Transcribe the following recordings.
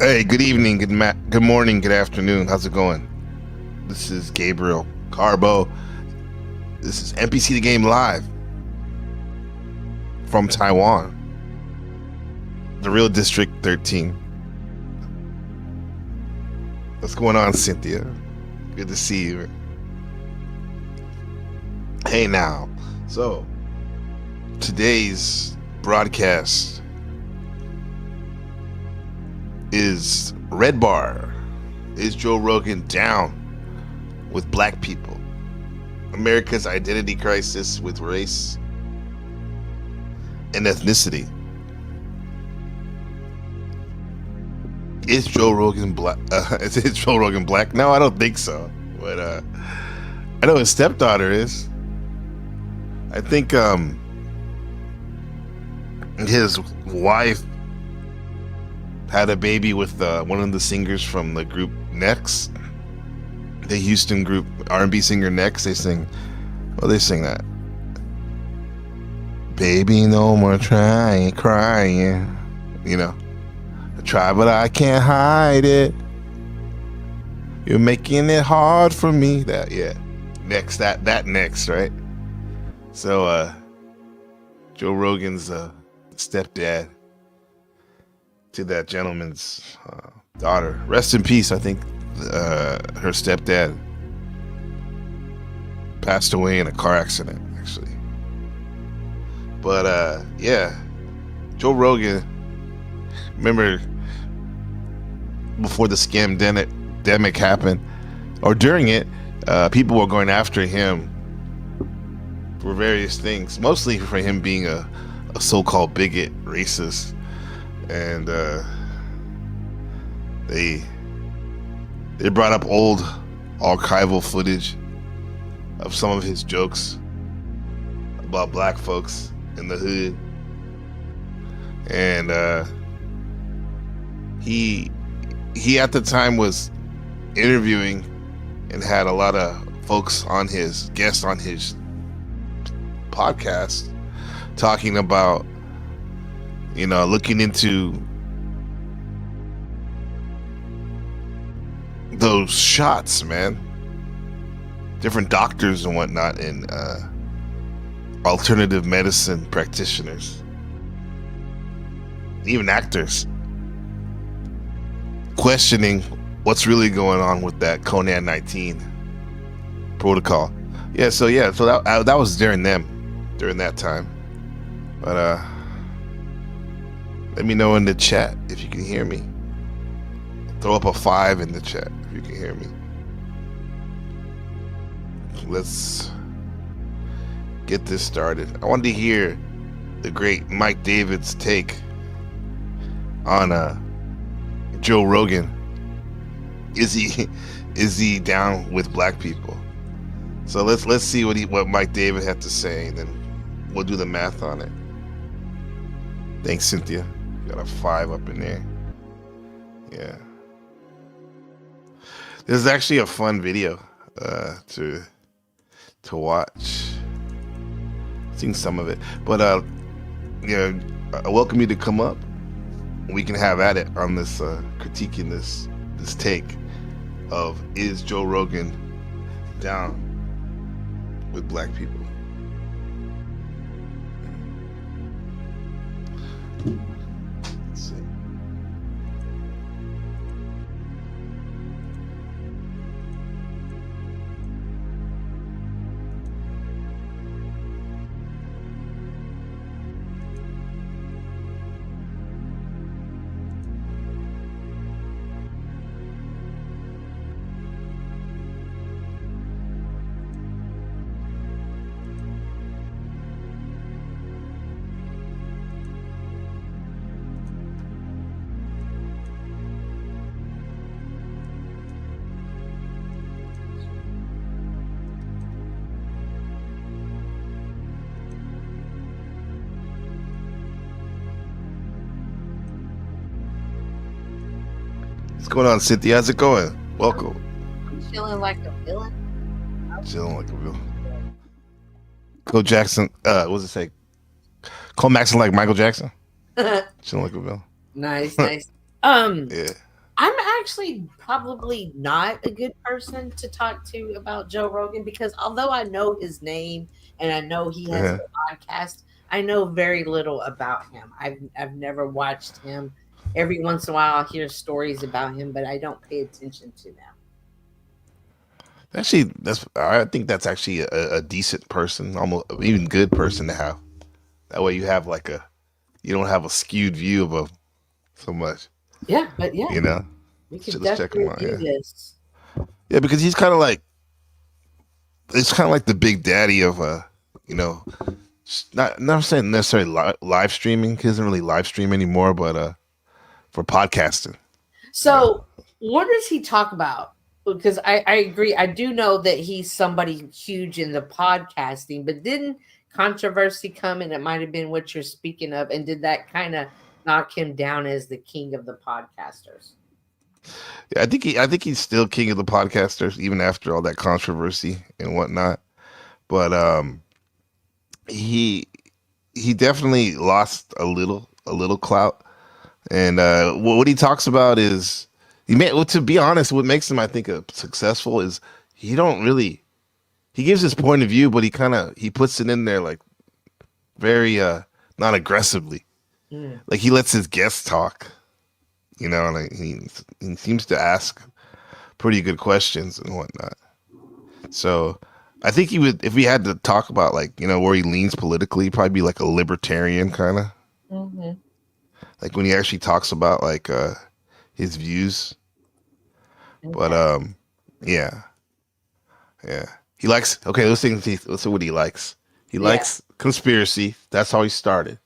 Hey, good evening, good morning, good afternoon. How's it going? This is Gabriel Carbo. This is NPC the Game Live from Taiwan, the real District 13. What's going on, Cynthia? Good to see you. Hey now. So, today's broadcast is REDBAR. Is Joe Rogan down with black people? America's identity crisis with race and ethnicity. Is Joe Rogan black? Is Joe Rogan black? No, I don't think so. But I know his stepdaughter is. I think his wife had a baby with one of the singers from the group Next, the Houston group, R&B singer Next. They sing that. Baby, no more crying. You know, I try, but I can't hide it. You're making it hard for me. That Next, that Next, right? So, Joe Rogan's stepdad to that gentleman's daughter. Rest in peace. I think her stepdad passed away in a car accident, actually. But yeah, Joe Rogan. Remember before the scamdemic happened, or during it, people were going after him for various things, mostly for him being a so-called bigot, racist. And they brought up old archival footage of some of his jokes about black folks in the hood, and he at the time was interviewing and had a lot of folks on his guests on his podcast talking about, you know, looking into those shots, man. Different doctors and whatnot, and alternative medicine practitioners, even actors, questioning what's really going on with that Conan 19 protocol. So that was during that time. But let me know in the chat if you can hear me. Throw up a 5 in the chat if you can hear me. Let's get this started. I wanted to hear the great Mike David's take on Joe Rogan. Is he down with black people? So let's see what Mike David had to say, and then we'll do the math on it. Thanks, Cynthia. Got a 5 up in there. Yeah. This is actually a fun video to watch. I've seen some of it, but I welcome you to come up. We can have at it on this critiquing this take of, is Joe Rogan down with black people? Let's see. What's going on, Cynthia? How's it going? Welcome. I'm feeling like a villain. Chilling like a villain. Cole Jackson, what does it say? Cole Maxon like Michael Jackson? Chilling like a villain. Nice. Yeah. I'm actually probably not a good person to talk to about Joe Rogan because although I know his name and I know he has Uh-huh. a podcast, I know very little about him. I've never watched him. Every once in a while, I'll hear stories about him, but I don't pay attention to them. Actually, I think that's actually a decent person, almost even good person to have. That way, you don't have a skewed view of them so much. Yeah, but yeah, You know, we should could just check him definitely out. do Yeah, this. yeah, because he's kind of like it's kind of like the big daddy of you know, not saying necessarily live streaming. He doesn't really live stream anymore, but for podcasting. Yeah. So, what does he talk about? Because I agree. I do know that he's somebody huge in the podcasting, but didn't controversy come and it might have been what you're speaking of? And did that kind of knock him down as the king of the podcasters? Yeah, I think he's still king of the podcasters even after all that controversy and whatnot. But he he definitely lost a little clout. And what he talks about is well, to be honest, what makes him I think successful is he don't really he gives his point of view, but he puts it in there like very not aggressively. Mm. Like he lets his guests talk, you know, and he seems to ask pretty good questions and whatnot. So I think he would, if we had to talk about like, you know, where he leans politically, probably be like a libertarian kind of, Hmm. like when he actually talks about like his views. But Okay. yeah, yeah. He likes okay. Let's see what he likes. He Yeah. likes conspiracy. That's how he started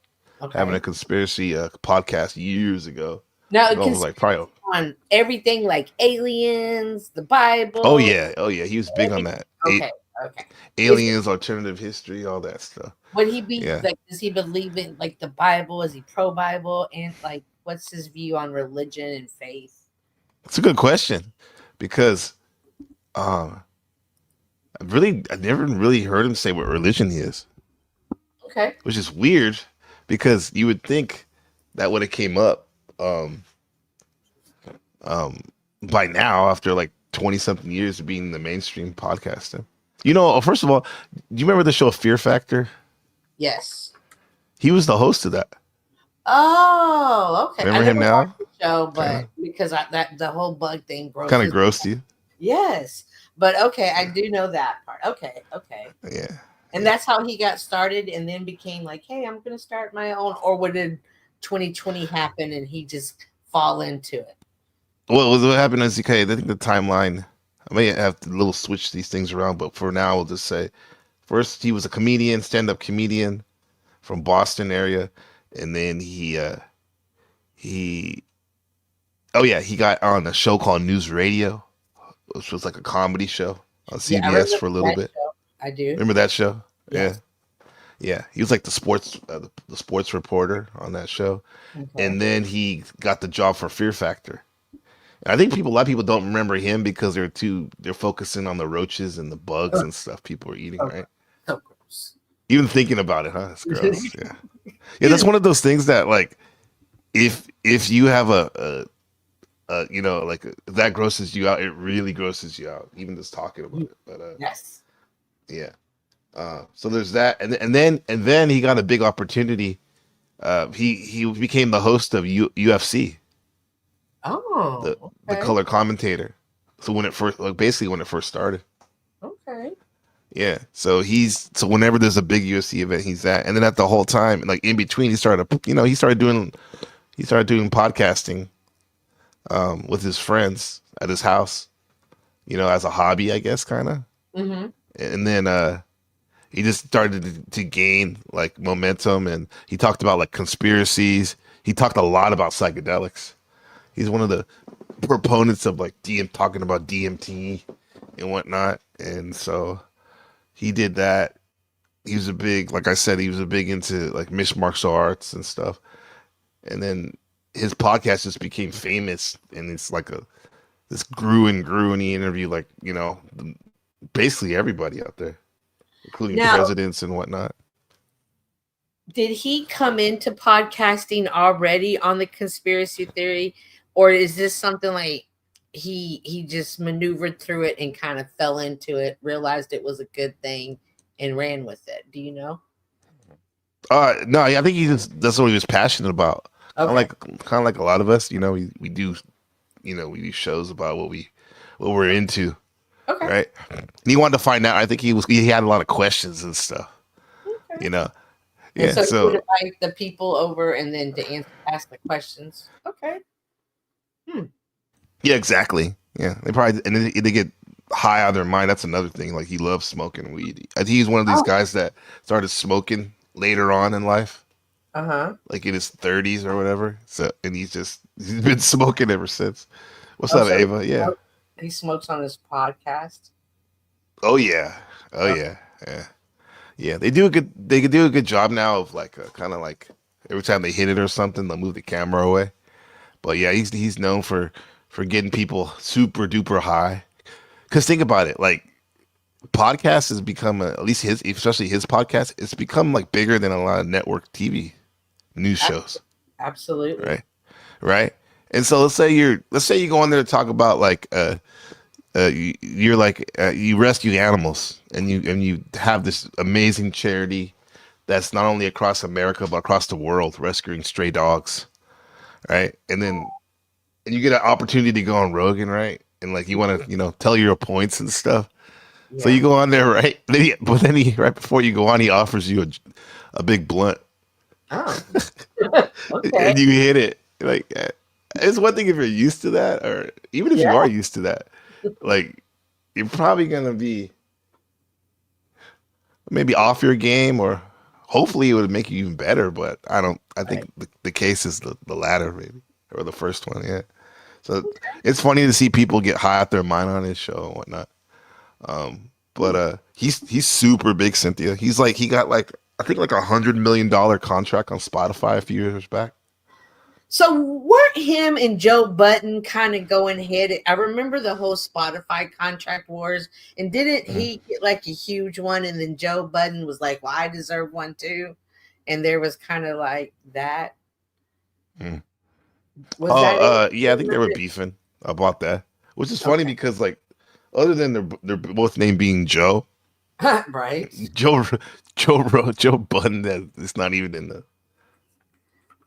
having a Okay. conspiracy podcast years ago. Now, Going like conspiracy probably on everything like aliens, the oh Bible, yeah, oh yeah. He was big on everything. that. Okay. Okay. Is Aliens, alternative history, all that stuff. Would he be Yeah, like, does he believe in like the Bible? Is he pro Bible? And like, what's his view on religion and faith? it's a good question because um, I never really heard him say what religion he is, Okay. which is weird because you would think that would have came up um, um, by now after like 20 something years of being in the mainstream podcasting. You know, first of all, do you remember the show Fear Factor? Yes. He was the host of that. Oh, okay. I Remember him never now? watched the show, Kind but of, because that the whole bug thing kind of grosses. gross to you. Yes. But okay, I do know that part. Okay. Okay. Yeah, And yeah. that's how he got started and then became like, hey, I'm going to start my own. Or what did 2020 happen and he just fall into it? What happened is okay. I think the timeline. I may have to little switch these things around, but for now, we'll just say first he was a comedian, stand-up comedian from Boston area, and then he oh yeah, he got on a show called News Radio, which was like a comedy show on Yeah, I CBS remember for a little that bit. show. I do. Remember that show? Yeah, Yes. yeah. He was like the sports reporter on that show, Okay. and then he got the job for Fear Factor. And I think a lot of people don't remember him because they're focusing on the roaches and the bugs Oh, and stuff people are eating, so right? gross. So gross. Even thinking about it, huh? It's gross. Yeah, yeah. That's one of those things that like if you have you know like if that grosses you out, it really grosses you out. Even just talking about it, but Yes. yeah. So there's that, and then he got a big opportunity. He became the host of UFC, Oh, the okay. color commentator. So when it first, like basically when it first started, Okay. yeah. So whenever there's a big UFC event, he's at, and then at the whole time, like in between, he started doing podcasting, with his friends at his house, you know, as a hobby, I guess, kind of. Mm-hmm. And then he just started to gain like momentum, and he talked about like conspiracies. He talked a lot about psychedelics. He's one of the proponents of like talking about DMT and whatnot. And so he did that. He was a big, like I said, he was a big into like mixed martial arts and stuff. And then his podcast just became famous, and it's like this grew and he interviewed like, you know, basically everybody out there, including Now, presidents and whatnot. did he come into podcasting already on the conspiracy theory, or is this something like he just maneuvered through it and kind of fell into it, realized it was a good thing, and ran with it? Do you know? No, I think that's what he was passionate about. Okay. Kind of like a lot of us, we do, we do shows about what we're into, Okay. right? And he wanted to find out. I think he had a lot of questions and stuff, Okay. you know. And Yeah, so you would so invite the people over and then to ask the questions. Okay. Hmm. yeah, exactly. Yeah, they probably and they get high out of their mind. That's another thing. Like he loves smoking weed. I think he's one of these Oh. guys that started smoking later on in life, Uh-huh. like in his 30s or whatever. So and he's been smoking ever since. What's Oh, up, so Ava? Yeah. he smokes on his podcast. Oh yeah. Oh Oh, yeah. Yeah. Yeah. They could do a good job now of like kind of like every time they hit it or something, they'll move the camera away. But yeah, he's known for getting people super duper high. Cause think about it, like podcast has become at least especially his podcast, it's become like bigger than a lot of network TV news shows, absolutely. right? Right. And so let's say you go on there to talk about like you're like you rescue animals and you have this amazing charity that's not only across America but across the world rescuing stray dogs, right? And you get an opportunity to go on Rogan, right? And like you want to tell your points and stuff. So Yeah. you go on there, right? But then right before you go on, he offers you a big blunt, Oh. and Okay. you hit it. Like it's one thing if you're used to that, or even if Yeah. you are used to that, like you're probably gonna be maybe off your game, or hopefully it would make you even better. But I don't. I think Right. the case is the latter, maybe, or the first one. Yeah. So it's funny to see people get high out their mind on his show and whatnot. But he's super big, Cynthia. He got like I think like $100 million contract on Spotify a few years back. So weren't him and Joe Button kind of going head? I remember the whole Spotify contract wars, and didn't Mm, he get like a huge one? And then Joe Button was like, "Well, I deserve one too," and there was kind of like that. mm. Was Oh, that it? yeah, I think they were beefing about that, which is funny Okay, because like other than they're both named being Joe, right. Joe Joe Budden that it's not even in the.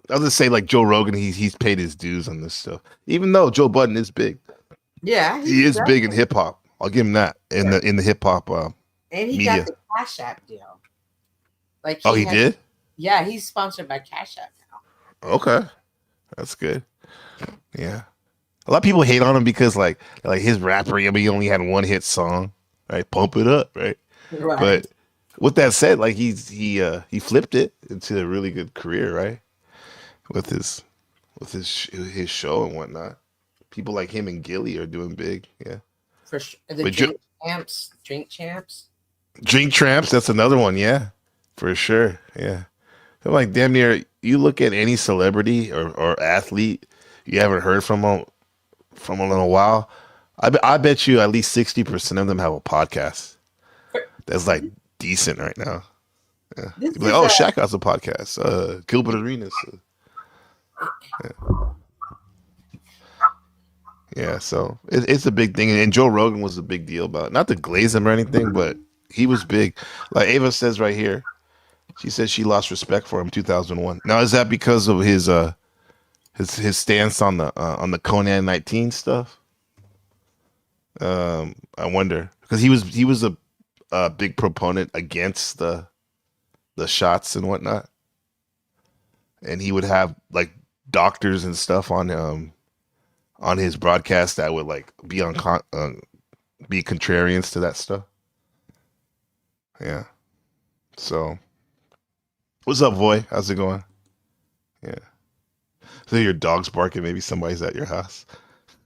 I'll just say like Joe Rogan, he's paid his dues on this stuff. Even though Joe Budden is big, Yeah, he he's is big in definitely hip hop. I'll give him that there, in the hip hop and he got media. the Cash App deal. Like Oh, he he has, did. yeah, he's sponsored by Cash App now. Okay, that's good. Yeah. A lot of people hate on him because like his rapper, I mean, he only had one hit song, right? Pump it up, right? Right. But with that said, like he flipped it into a really good career, right? With his show and whatnot. People like him and Gilly are doing big, yeah. For sure. The But drink champs. Drink Tramps, that's another one, yeah, for sure, yeah. I'm like damn near. You look at any celebrity or athlete you haven't heard from a little while. I bet you at least 60% of them have a podcast that's like decent right now. Yeah. This You'd be like, is oh, a Shaq has a podcast. Gilbert Arenas. Yeah, so it's a big thing. And Joe Rogan was a big deal about it. Not to glaze him or anything, but he was big. Like Ava says right here, she says she lost respect for him 2001. Now, is that because of his stance on the Conan 19 stuff? I wonder because he was a big proponent against the shots and whatnot, and he would have like doctors and stuff on his broadcast that would like be contrarians to that stuff. Yeah. So, what's up, boy? How's it going? Yeah. So your dog's barking. Maybe somebody's at your house.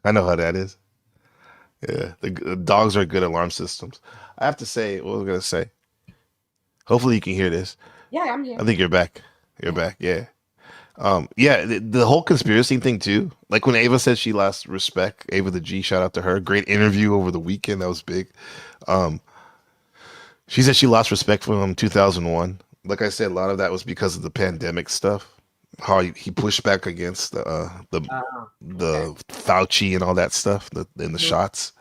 I know how that is. Yeah. The dogs are good alarm systems. I have to say, what was I gonna say? Hopefully you can hear this. yeah, I'm here. I think you're back. You're Yeah. back. Yeah. Yeah, the whole conspiracy thing too. Like when Ava said she lost respect, Ava the G, shout out to her. Great interview over the weekend. That was big. Um, she said she lost respect for him in 2001. Like I said, a lot of that was because of the pandemic stuff. how he pushed back against Oh, okay. the Fauci and all that stuff in the Mhm. shots,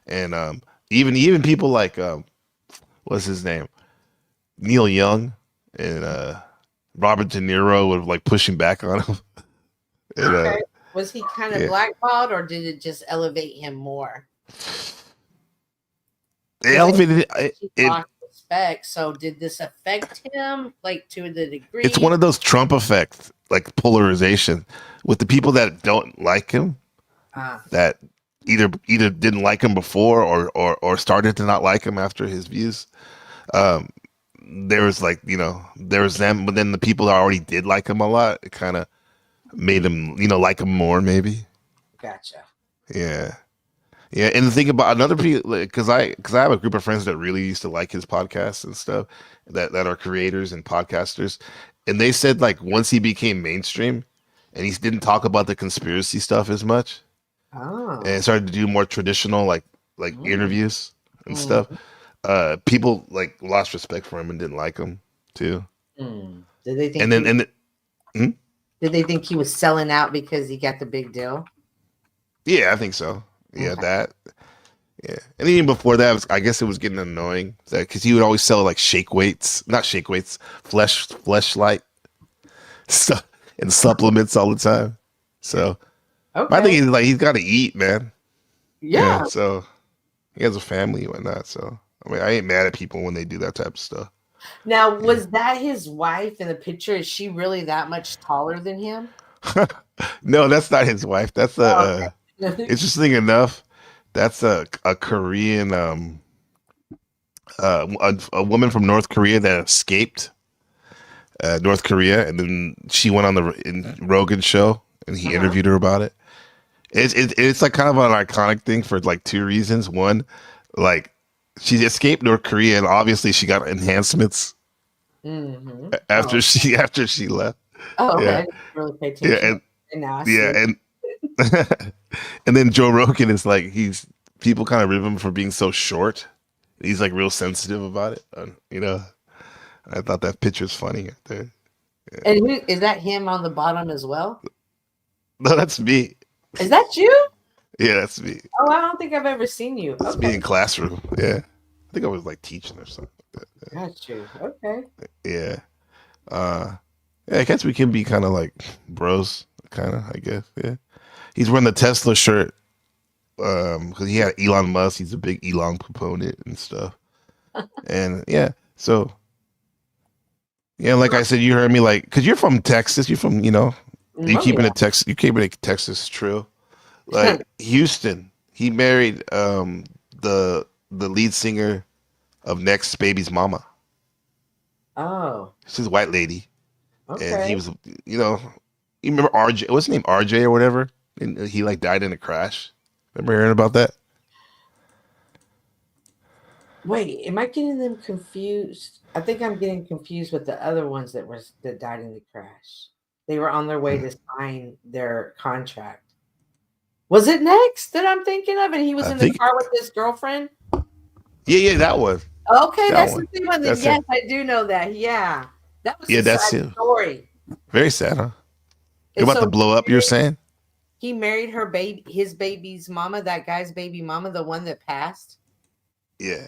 and even people like what's his name, Neil Young and Robert De Niro were like pushing back on him, and Okay. Was he kind of yeah, blackballed, or did it just elevate him more? it Because elevated he it. lost respect. So did this affect him, like to the It's degree? one of those Trump effects, like polarization, with the people that don't like him, Ah, that either didn't like him before or started to not like him after his views. Um, there was like there was them, but then the people that already did like him a lot, it kind of made him like him more maybe. gotcha. Yeah. Yeah, and the thing about another people, because I have a group of friends that really used to like his podcasts and stuff, that are creators and podcasters, and they said like once he became mainstream, and he didn't talk about the conspiracy stuff as much, and Oh. started to do more traditional like Mm. interviews and stuff, Mm. people like lost respect for him and didn't like him too. Mm. Did they think And he then was? hmm? Did they think he was selling out because he got the big deal? Yeah, I think so. Yeah, Okay. that. Yeah, and even before that, I guess it was getting annoying because he would always sell like shake weights, not shake weights, fleshlight stuff and supplements all the time. So my thing Okay. is like he's got to eat, man. Yeah, Yeah. so he has a family and whatnot. So I mean, I ain't mad at people when they do that type of stuff. Now, Yeah. was that his wife in the picture? Is she really that much taller than him? No, that's not his wife. That's a Oh, okay. interesting enough. That's a Korean a woman from North Korea that escaped North Korea, and then she went on the Rogan show, and he Uh-huh. interviewed her about it. It's like kind of an iconic thing for like two reasons. One, like she escaped North Korea, and obviously she got enhancements Mm-hmm. after Oh, she left. oh, okay. I Yeah, didn't really pay yeah, attention. And now I yeah, see. and and then Joe Rogan is like people kind of rib him for being so short. He's like real sensitive about it. I thought that picture's funny right there. Yeah. And who is that? Him on the bottom as well? No, that's me. Is that you? Yeah, that's me. Oh, I don't think I've ever seen you. It's Okay, me in classroom. Yeah. I think I was like teaching or something like that. got you. Okay. Yeah. Yeah, I guess we can be kind of like bros, kind of, I guess. Yeah. He's wearing the Tesla shirt because he had Elon Musk. He's a big Elon proponent and stuff. And yeah, so yeah, like I said, you heard me like, because you're from Texas. You're from, you Oh keeping it Texas. You keeping it Texas true. yeah. Like Houston, he married the lead singer of Next Baby's mama. Oh, She's a white lady, and okay. he was, you remember RJ? What's his name? RJ or whatever. And he like died in a crash. Remember hearing about that? Wait, am I getting them confused? I think I'm getting confused with the other ones that died in the crash. They were on their way Hmm. to sign their contract. Was it next that I'm thinking of? And he was I in the think, car with his girlfriend? yeah, that one, Okay, that that's the one. same one. Then That's him. yes, I do know that. Yeah. That was Yeah, a that's sad him. story. Very sad, huh? You're And about to so blow up. You're saying? he married her baby, his baby's mama, that guy's baby mama, the one that passed. Yeah,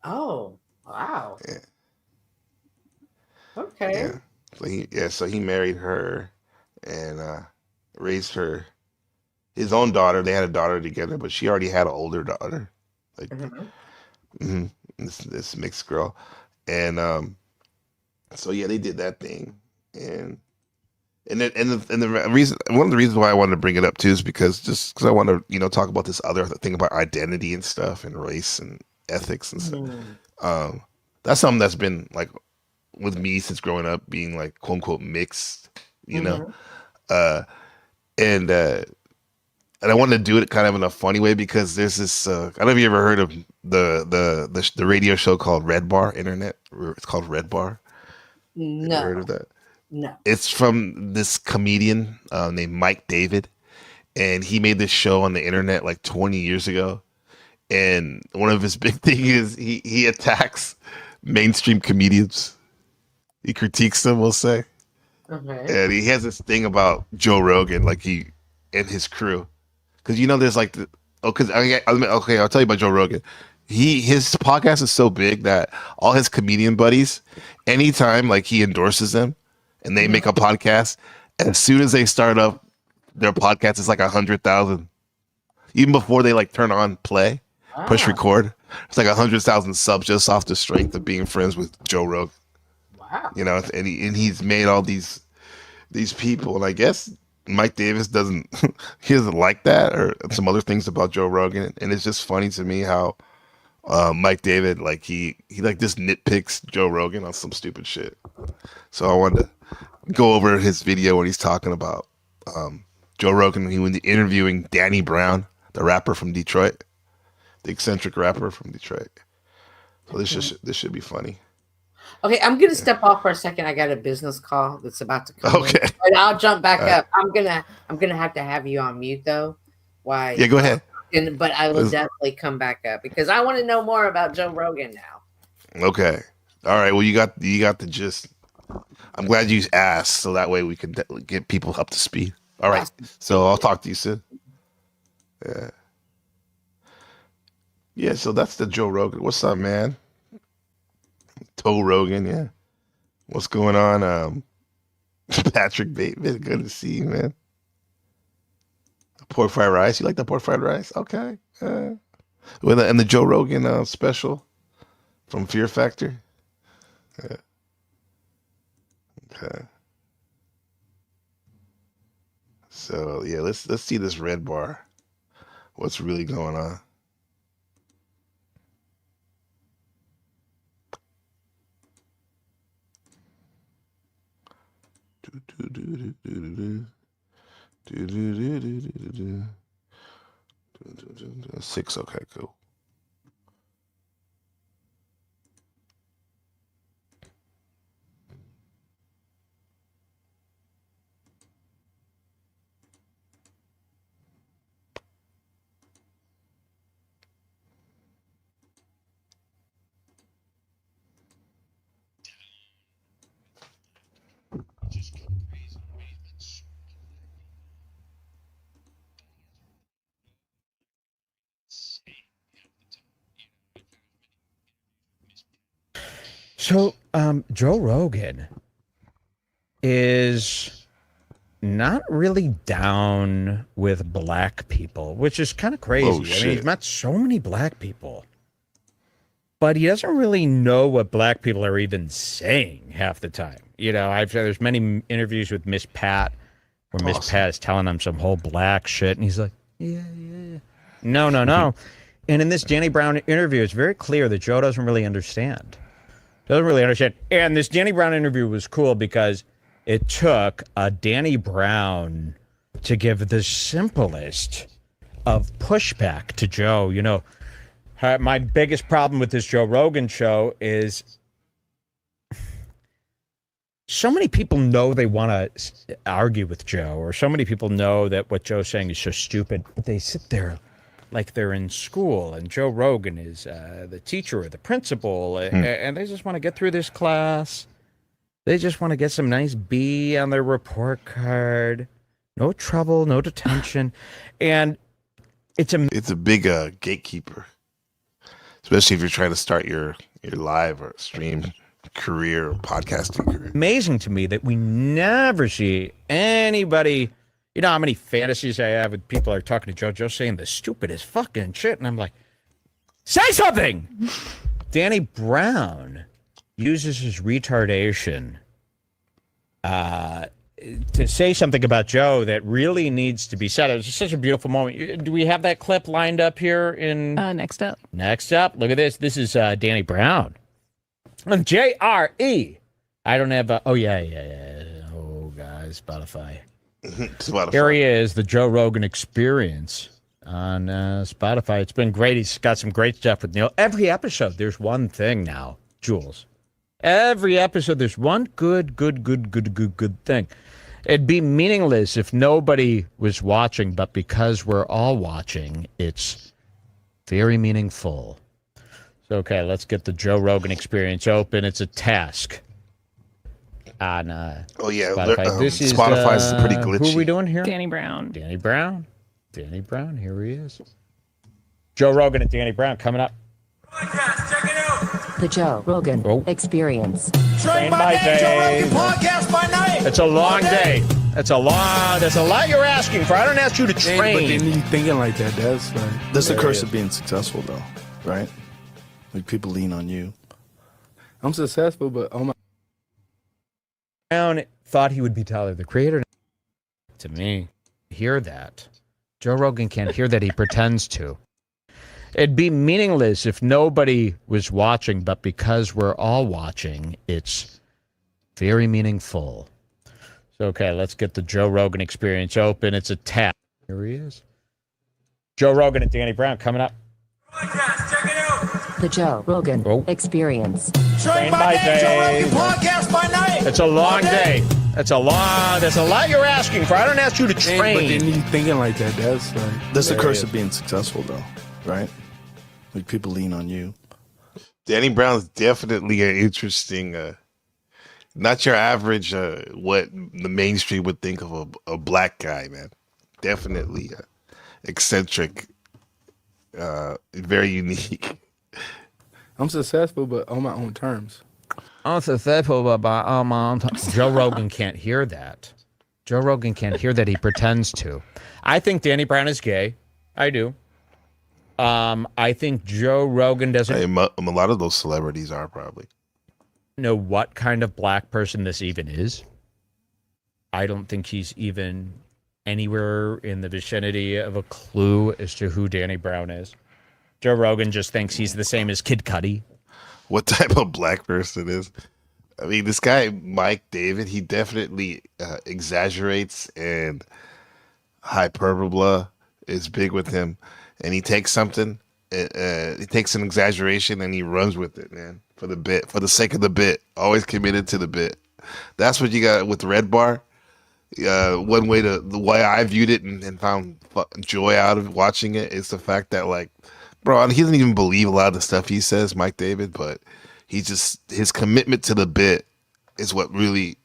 Oh, wow. yeah, Okay. yeah. So he married her and raised her his own daughter. They had a daughter together, but she already had an older daughter, like Mhm. mhm, this mixed girl, and so yeah, they did that thing, and the reason one of the reasons why I wanted to bring it up too is because I want to talk about this other thing about identity and stuff and race and ethics and stuff. Mm. Um, that's something that's been like with me since growing up, being like quote unquote mixed, you know, Mhm. uh, and uh, and I wanted to do it kind of in a funny way because there's this. I don't know if you ever heard of the radio show called Red Bar Internet. It's called Red Bar. Have you No, heard of that? no. It's from this comedian named Mike David, and he made this show on the internet like 20 years ago. And one of his big thing is he attacks mainstream comedians. He critiques them, we'll say. Okay. and he has this thing about Joe Rogan, like he and his crew, because there's like okay, I'll tell you about Joe Rogan. His podcast is so big that all his comedian buddies, anytime like he endorses them, and they make a podcast, as soon as they start up their podcast, it's like 100,000. Even before they like turn on play, push Ah, record, it's like 100,000 subs just off the strength of being friends with Joe Rogan. wow. And he's made all these people, and I guess Mike Davis doesn't he doesn't like that or some other things about Joe Rogan, and it's just funny to me how Mike David like he like just nitpicks Joe Rogan on some stupid shit. So I wanted to go over his video when he's talking about Joe Rogan. He was interviewing Danny Brown, the rapper from Detroit, the eccentric rapper from Detroit. So this should be funny. Okay, I'm gonna step off for a second. I got a business call that's about to come Okay. in. But I'll jump back All right. up. I'm gonna have to have you on mute though. Why? Yeah, go ahead. But I will definitely come back up because I want to know more about Joe Rogan now. Okay. All right. Well, you got the gist. I'm glad you asked, so that way we can get people up to speed. All right. So I'll talk to you soon. Yeah. Yeah. So that's the Joe Rogan. What's up, man? Toe Rogan. Yeah. What's going on? Patrick Bateman. Good to see you, man. Pork fried rice. You like the pork fried rice? Okay. And the Joe Rogan special from Fear Factor. Yeah. Okay. So yeah, let's see this red bar. What's really going on? Six. Okay, cool. So, Joe Rogan is not really down with black people, which is kind of crazy. Oh, I mean, shit. he's met so many black people, but he doesn't really know what black people are even saying half the time. There's many interviews with Miss Pat where Miss Pat is telling him some whole black shit, and he's like, yeah. No. And in this Danny Brown interview, it's very clear that Joe doesn't really understand. And this Danny Brown interview was cool because it took a Danny Brown to give the simplest of pushback to Joe. My biggest problem with this Joe Rogan show is so many people know they want to argue with Joe, or so many people know that what Joe's saying is so stupid, but they sit there like they're in school, and Joe Rogan is the teacher or the principal, and they just want to get through this class. They just want to get some nice B on their report card. No trouble, no detention. And it's a big gatekeeper, especially if you're trying to start your live or stream career or podcasting career. Amazing to me that we never see anybody. You know how many fantasies I have with people are talking to Joe saying the stupidest fucking shit, and I'm like, say something. Danny Brown uses his retardation to say something about Joe that really needs to be said. It was just such a beautiful moment. Do we have that clip lined up here? Next up. Next up, look at this. This is Danny Brown. JRE. I don't have oh, yeah. Oh, guys, Spotify. Here he is, the Joe Rogan Experience on Spotify. It's been great. He's got some great stuff with Neil. Every episode, there's one thing now, Jules. Every episode, there's one good thing. It'd be meaningless if nobody was watching, but because we're all watching, it's very meaningful. So, okay, let's get the Joe Rogan Experience open. It's a task. on Oh yeah, Spotify. This is Spotify's pretty glitchy. Who are we doing here? Danny Brown. Danny Brown. Danny Brown. Here he is. Joe Rogan and Danny Brown coming up. Podcast, check it out. The Joe Rogan Experience. Train by day, Joe Rogan podcast by night. It's a long day. That's a lot you're asking for. I don't ask you to train. But then you thinking like that, that's the curse of being successful, though, right? Like people lean on you. I'm successful, but oh my. Brown thought he would be Tyler, the Creator. To me, hear that. Joe Rogan can't hear that. He pretends to. It'd be meaningless if nobody was watching, but because we're all watching, it's very meaningful. So, okay, let's get the Joe Rogan Experience open. It's a tap. Here he is. Joe Rogan and Danny Brown coming up. Podcast, check it out. The Joe Rogan Experience. Train by day, Joe Rogan podcast by night. It's a long day. That's a lot you're asking for. I don't ask you to train. But then you thinking like that, that's the curse of being successful, though, right? Like people lean on you. Danny Brown's definitely an interesting, not your average, what the mainstream would think of a black guy, man. Definitely eccentric, very unique. I'm successful, but on my own terms. Joe Rogan can't hear that. Joe Rogan can't hear that. He pretends to. I think Danny Brown is gay. I do. I think Joe Rogan doesn't A lot of those celebrities are probably. Know what kind of black person this even is. I don't think he's even anywhere in the vicinity of a clue as to who Danny Brown is. Joe Rogan just thinks he's the same as Kid Cudi. What type of black person is? I mean, this guy, Mike David, he definitely exaggerates, and hyperbole is big with him. And he takes something, he takes an exaggeration and he runs with it, man, for the bit, for the sake of the bit, always committed to the bit. That's what you got with REDBAR. One way the way I viewed it and found joy out of watching it is the fact that, like, bro, he doesn't even believe a lot of the stuff he says, Mike David, but his commitment to the bit is what really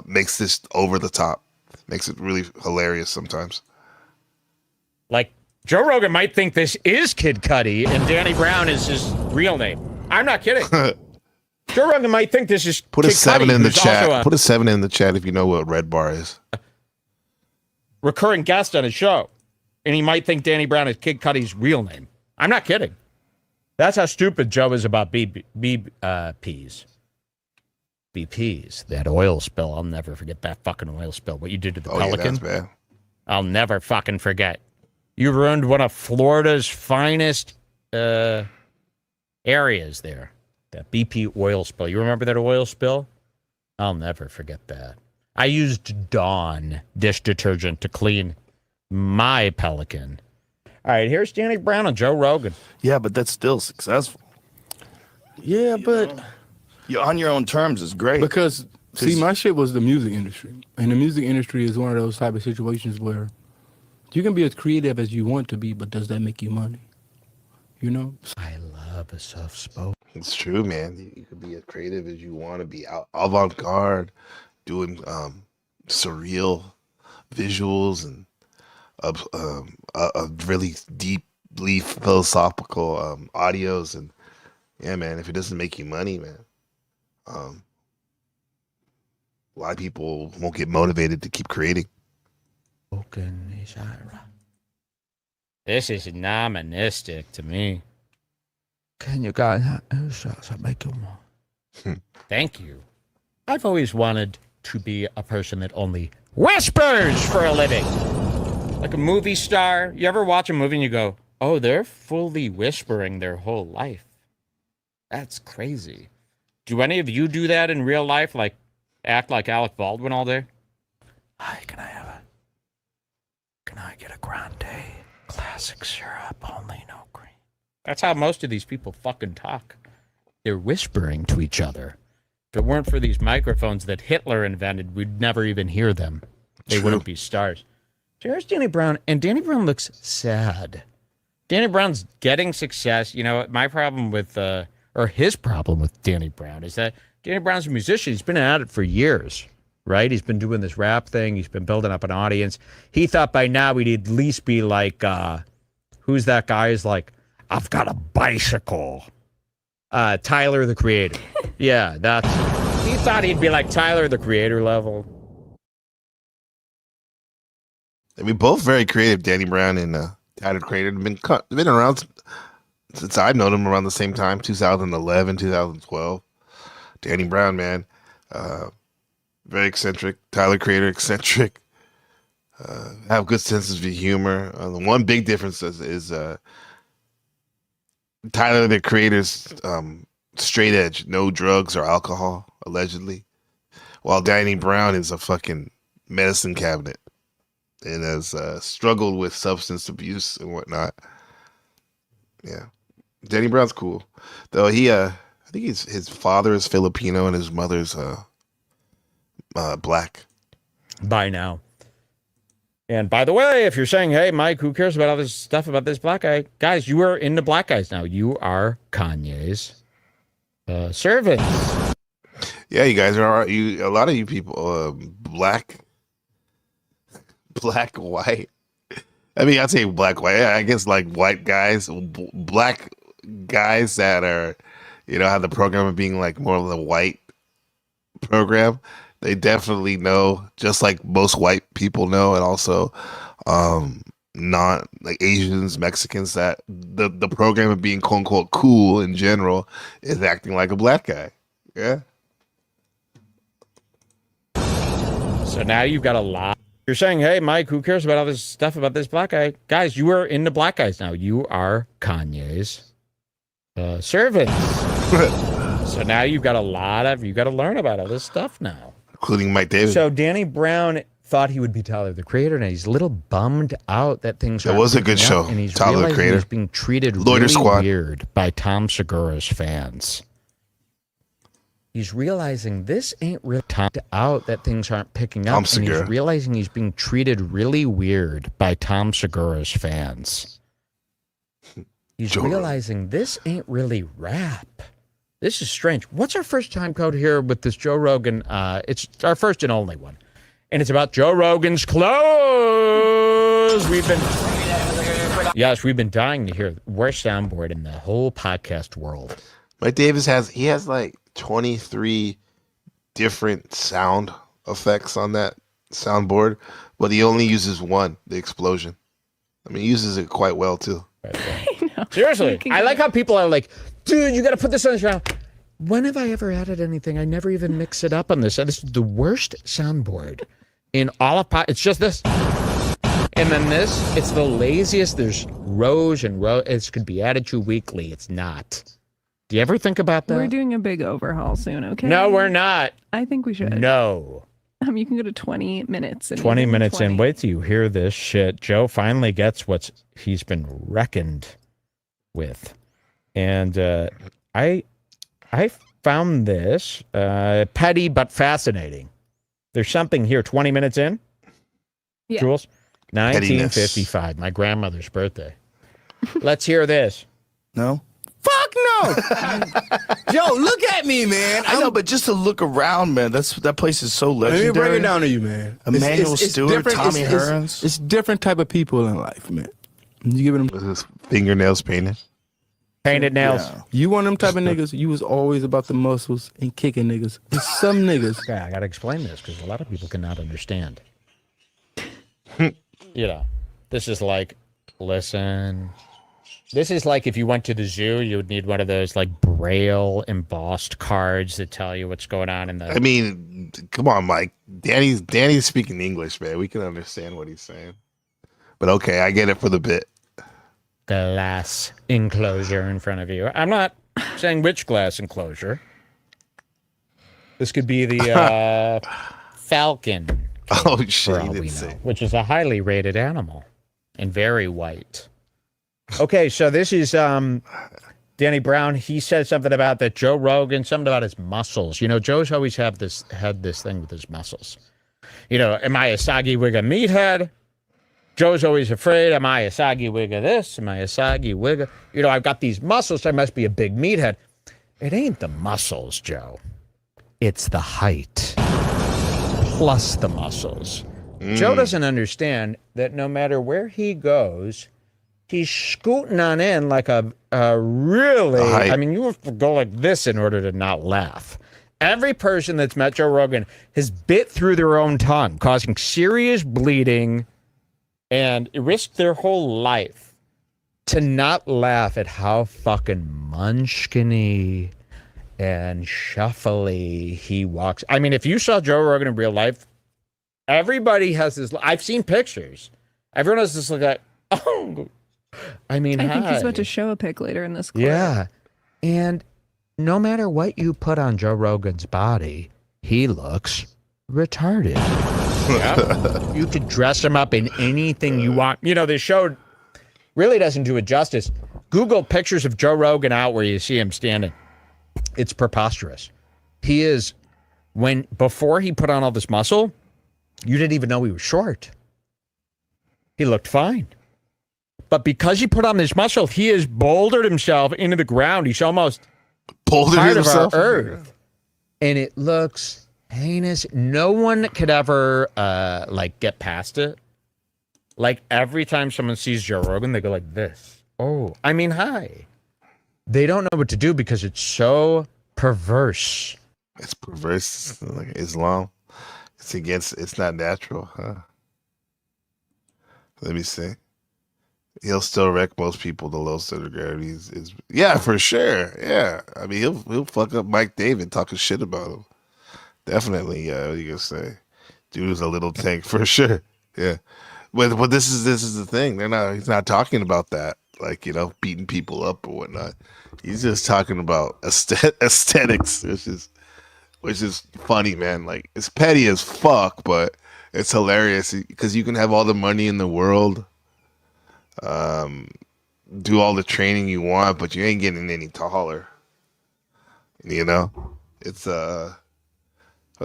makes this over the top, makes it really hilarious sometimes. Like, Joe Rogan might think this is Kid Cudi and Danny Brown is his real name. I'm not kidding. Joe Rogan might think this is Put Kid a 7 Cudi, in the who's chat. Put a 7 in the chat if you know what REDBAR is. Recurring guest on his show. And he might think Danny Brown is Kid Cudi's real name. I'm not kidding. That's how stupid Joe is about BPs. That oil spill. I'll never forget that fucking oil spill. What you did to the Pelican. Yeah, that's bad. I'll never fucking forget. You ruined one of Florida's finest areas there. That BP oil spill. You remember that oil spill? I'll never forget that. I used Dawn dish detergent to clean my Pelican. All right, here's Danny Brown and Joe Rogan. Yeah, but that's still successful. Yeah, but you're on your own terms is great. Because, see, my shit was the music industry. And the music industry is one of those type of situations where you can be as creative as you want to be, but does that make you money? You know? I love a soft-spoken. It's true, man. You can be as creative as you want to be, avant-garde, doing surreal visuals and really deeply philosophical audios. And yeah, man, if it doesn't make you money, man, a lot of people won't get motivated to keep creating. This is nominalistic to me. Can you guys make you more? Thank you. I've always wanted to be a person that only whispers for a living. Like a movie star. You ever watch a movie and you go, oh, they're fully whispering their whole life. That's crazy. Do any of you do that in real life? Like act like Alec Baldwin all day? Hi, can I get a grande? Classic syrup, only no cream. That's how most of these people fucking talk. They're whispering to each other. If it weren't for these microphones that Hitler invented, we'd never even hear them. They wouldn't be stars. So here's Danny Brown, and Danny Brown looks sad. Danny Brown's getting success. You know, my problem with, or his problem with Danny Brown is that Danny Brown's a musician. He's been at it for years, right? He's been doing this rap thing. He's been building up an audience. He thought by now we'd at least be like, who's that guy who's like, I've got a bicycle. Tyler, the Creator. Yeah, he thought he'd be like Tyler, the Creator level. I mean, both very creative. Danny Brown and Tyler, the Creator, have been around since I've known him around the same time, 2011, 2012. Danny Brown, man, very eccentric. Tyler, Creator, eccentric. Have good senses of humor. The one big difference is Tyler, the Creator's straight edge, no drugs or alcohol, allegedly, while Danny Brown is a fucking medicine cabinet and has struggled with substance abuse and whatnot. Yeah, Danny Brown's cool, though. I think his father is Filipino and his mother's black. By now. And by the way, if you're saying, hey, Mike, who cares about all this stuff about this black guy? Guys, you are into black guys now. You are Kanye's servants. Yeah, you guys are. A lot of you people, black, white. I mean, I'd say black, white. I guess like white guys, black guys that are, have the program of being like more of the white program. They definitely know, just like most white people know, and also not like Asians, Mexicans, that the program of being quote unquote cool in general is acting like a black guy. Yeah. So now you've got a lot. You're saying, hey, Mike, who cares about all this stuff about this black guy? Guys, you are into black guys now. You are Kanye's servants. So now you've got you got to learn about all this stuff now. Including Mike Davis. So Danny Brown thought he would be Tyler, the Creator, and he's a little bummed out that things. That was a good show. And he's Tyler, the Creator. He's being treated Loiter really Squad. weird by Tom Segura's fans. He's realizing this ain't really out that things aren't picking up, and he's realizing he's being treated really weird by Tom Segura's fans. He's realizing this ain't really rap. This is strange. What's our first time code here with this Joe Rogan? It's our first and only one. And it's about Joe Rogan's clothes. We've been dying to hear the worst soundboard in the whole podcast world. Mike Davis has like 23 different sound effects on that soundboard, but he only uses one, the explosion. I mean, he uses it quite well too. I know. Seriously, I like how people are like, dude, you got to put this on the sound. When have I ever added anything? I never even mix it up on this. This is the worst soundboard in all of It's just this. And then this, it's the laziest. There's rows and rows. It could be added to weekly. It's not. Do you ever think about that? We're doing a big overhaul soon, okay? No, we're not. I think we should. No. You can go to 20 minutes. 20 minutes in. Wait till you hear this shit. Joe finally gets what he's been reckoned with. And I found this petty but fascinating. There's something here. 20 minutes in? Yeah. Jules? 1955, my grandmother's birthday. Let's hear this. No? Fuck no! Joe, look at me, man. I know, but just to look around, man, that place is so legendary. Let me break it down to you, man. Emmanuel Stewart, Tommy Hearns. Hearns. It's different type of people in life, man. You giving them his fingernails painted. Painted nails. Yeah. You one of them type of niggas, you was always about the muscles and kicking niggas. And some niggas. Okay, I got to explain this because a lot of people cannot understand. This is like, listen. This is like if you went to the zoo, you would need one of those like Braille embossed cards that tell you what's going on in the. I mean, come on, Mike. Danny's speaking English, man. We can understand what he's saying. But okay, I get it for the bit. Glass enclosure in front of you. I'm not saying which glass enclosure. This could be the falcon. Oh shit! He didn't say. Which is a highly rated animal and very white. Okay, so this is Danny Brown. He said something about that Joe Rogan, something about his muscles. Joe's always had this thing with his muscles. Am I a soggy wig of meathead? Joe's always afraid, am I a soggy wig of this? Am I a soggy wig of... I've got these muscles, so I must be a big meathead. It ain't the muscles, Joe. It's the height plus the muscles. Joe doesn't understand that no matter where he goes, he's scooting on in like a really, I mean, you have to go like this in order to not laugh. Every person that's met Joe Rogan has bit through their own tongue, causing serious bleeding, and risked their whole life to not laugh at how fucking munchkiny and shuffly he walks. I mean, if you saw Joe Rogan in real life, everybody has this. I've seen pictures. Everyone has this look like, oh, I mean, I think hi. he's about to show a pic later in this clip. Yeah. And no matter what you put on Joe Rogan's body, he looks retarded. Yep. You could dress him up in anything you want. You know, this show really doesn't do it justice. Google pictures of Joe Rogan out where you see him standing. It's preposterous. He is, before he put on all this muscle, you didn't even know he was short. He looked fine. But because he put on this muscle, he has bouldered himself into the ground. He's almost part of our earth. And it looks heinous. No one could ever get past it. Like every time someone sees Joe Rogan, they go like this. Oh, I mean, hi. They don't know what to do because it's so perverse. It's perverse, like Islam. It's not natural, huh? Let me see. He'll still wreck most people. The low center of gravity is yeah, for sure. Yeah, I mean he'll fuck up Mike David talking shit about him. Definitely. Yeah, what you gonna say? Dude is a little tank for sure. Yeah, but this is the thing. He's not talking about that, like, you know, beating people up or whatnot. He's just talking about aesthetics, which is funny, man. Like, it's petty as fuck, but it's hilarious because you can have all the money in the world, do all the training you want, but you ain't getting any taller. You know, it's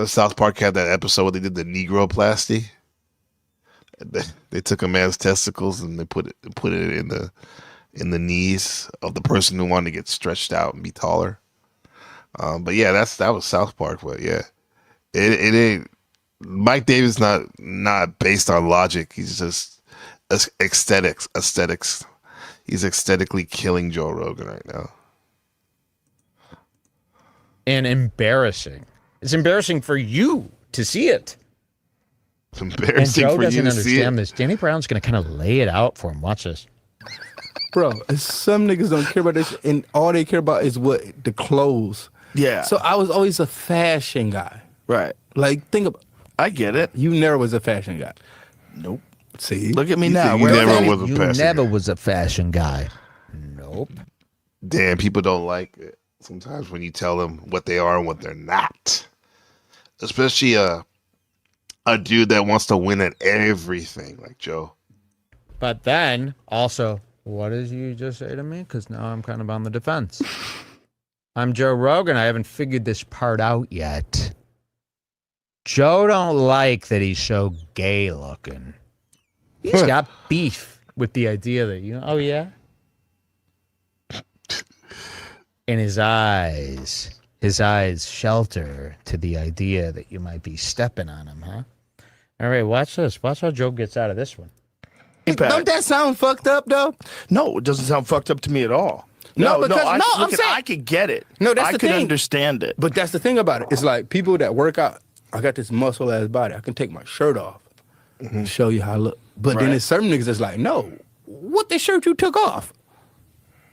South Park had that episode where they did the Negroplasty. They took a man's testicles and they put it in the knees of the person who wanted to get stretched out and be taller. But yeah, that was South Park. But yeah, it ain't. Mike Davis not based on logic. He's just aesthetics. He's aesthetically killing Joe Rogan right now. And embarrassing. It's embarrassing for you to see it. It's embarrassing and Joe for doesn't you to see understand it. this. Danny Brown's going to kind of lay it out for him. Watch this. Bro, some niggas don't care about this, and all they care about is what the clothes. Yeah. So I was always a fashion guy. Right. Like, think about. I get it. You never was a fashion guy. Nope. See, look at me now. You never was a fashion guy. Nope. Damn, people don't like it sometimes when you tell them what they are and what they're not. Especially a dude that wants to win at everything, like Joe. But then also, what did you just say to me? Because now I'm kind of on the defense. I'm Joe Rogan. I haven't figured this part out yet. Joe don't like that he's so gay looking. He's got beef with the idea that, oh yeah? And his eyes shelter to the idea that you might be stepping on him, huh? All right, watch this. Watch how Joe gets out of this one. Don't that sound fucked up, though? No, it doesn't sound fucked up to me at all. I could get it. No, that's I the could thing. understand it. But that's the thing about it. It's like people that work out. I got this muscle ass body. I can take my shirt off and show you how I look. But then there's certain niggas that's like, no, what the shirt you took off?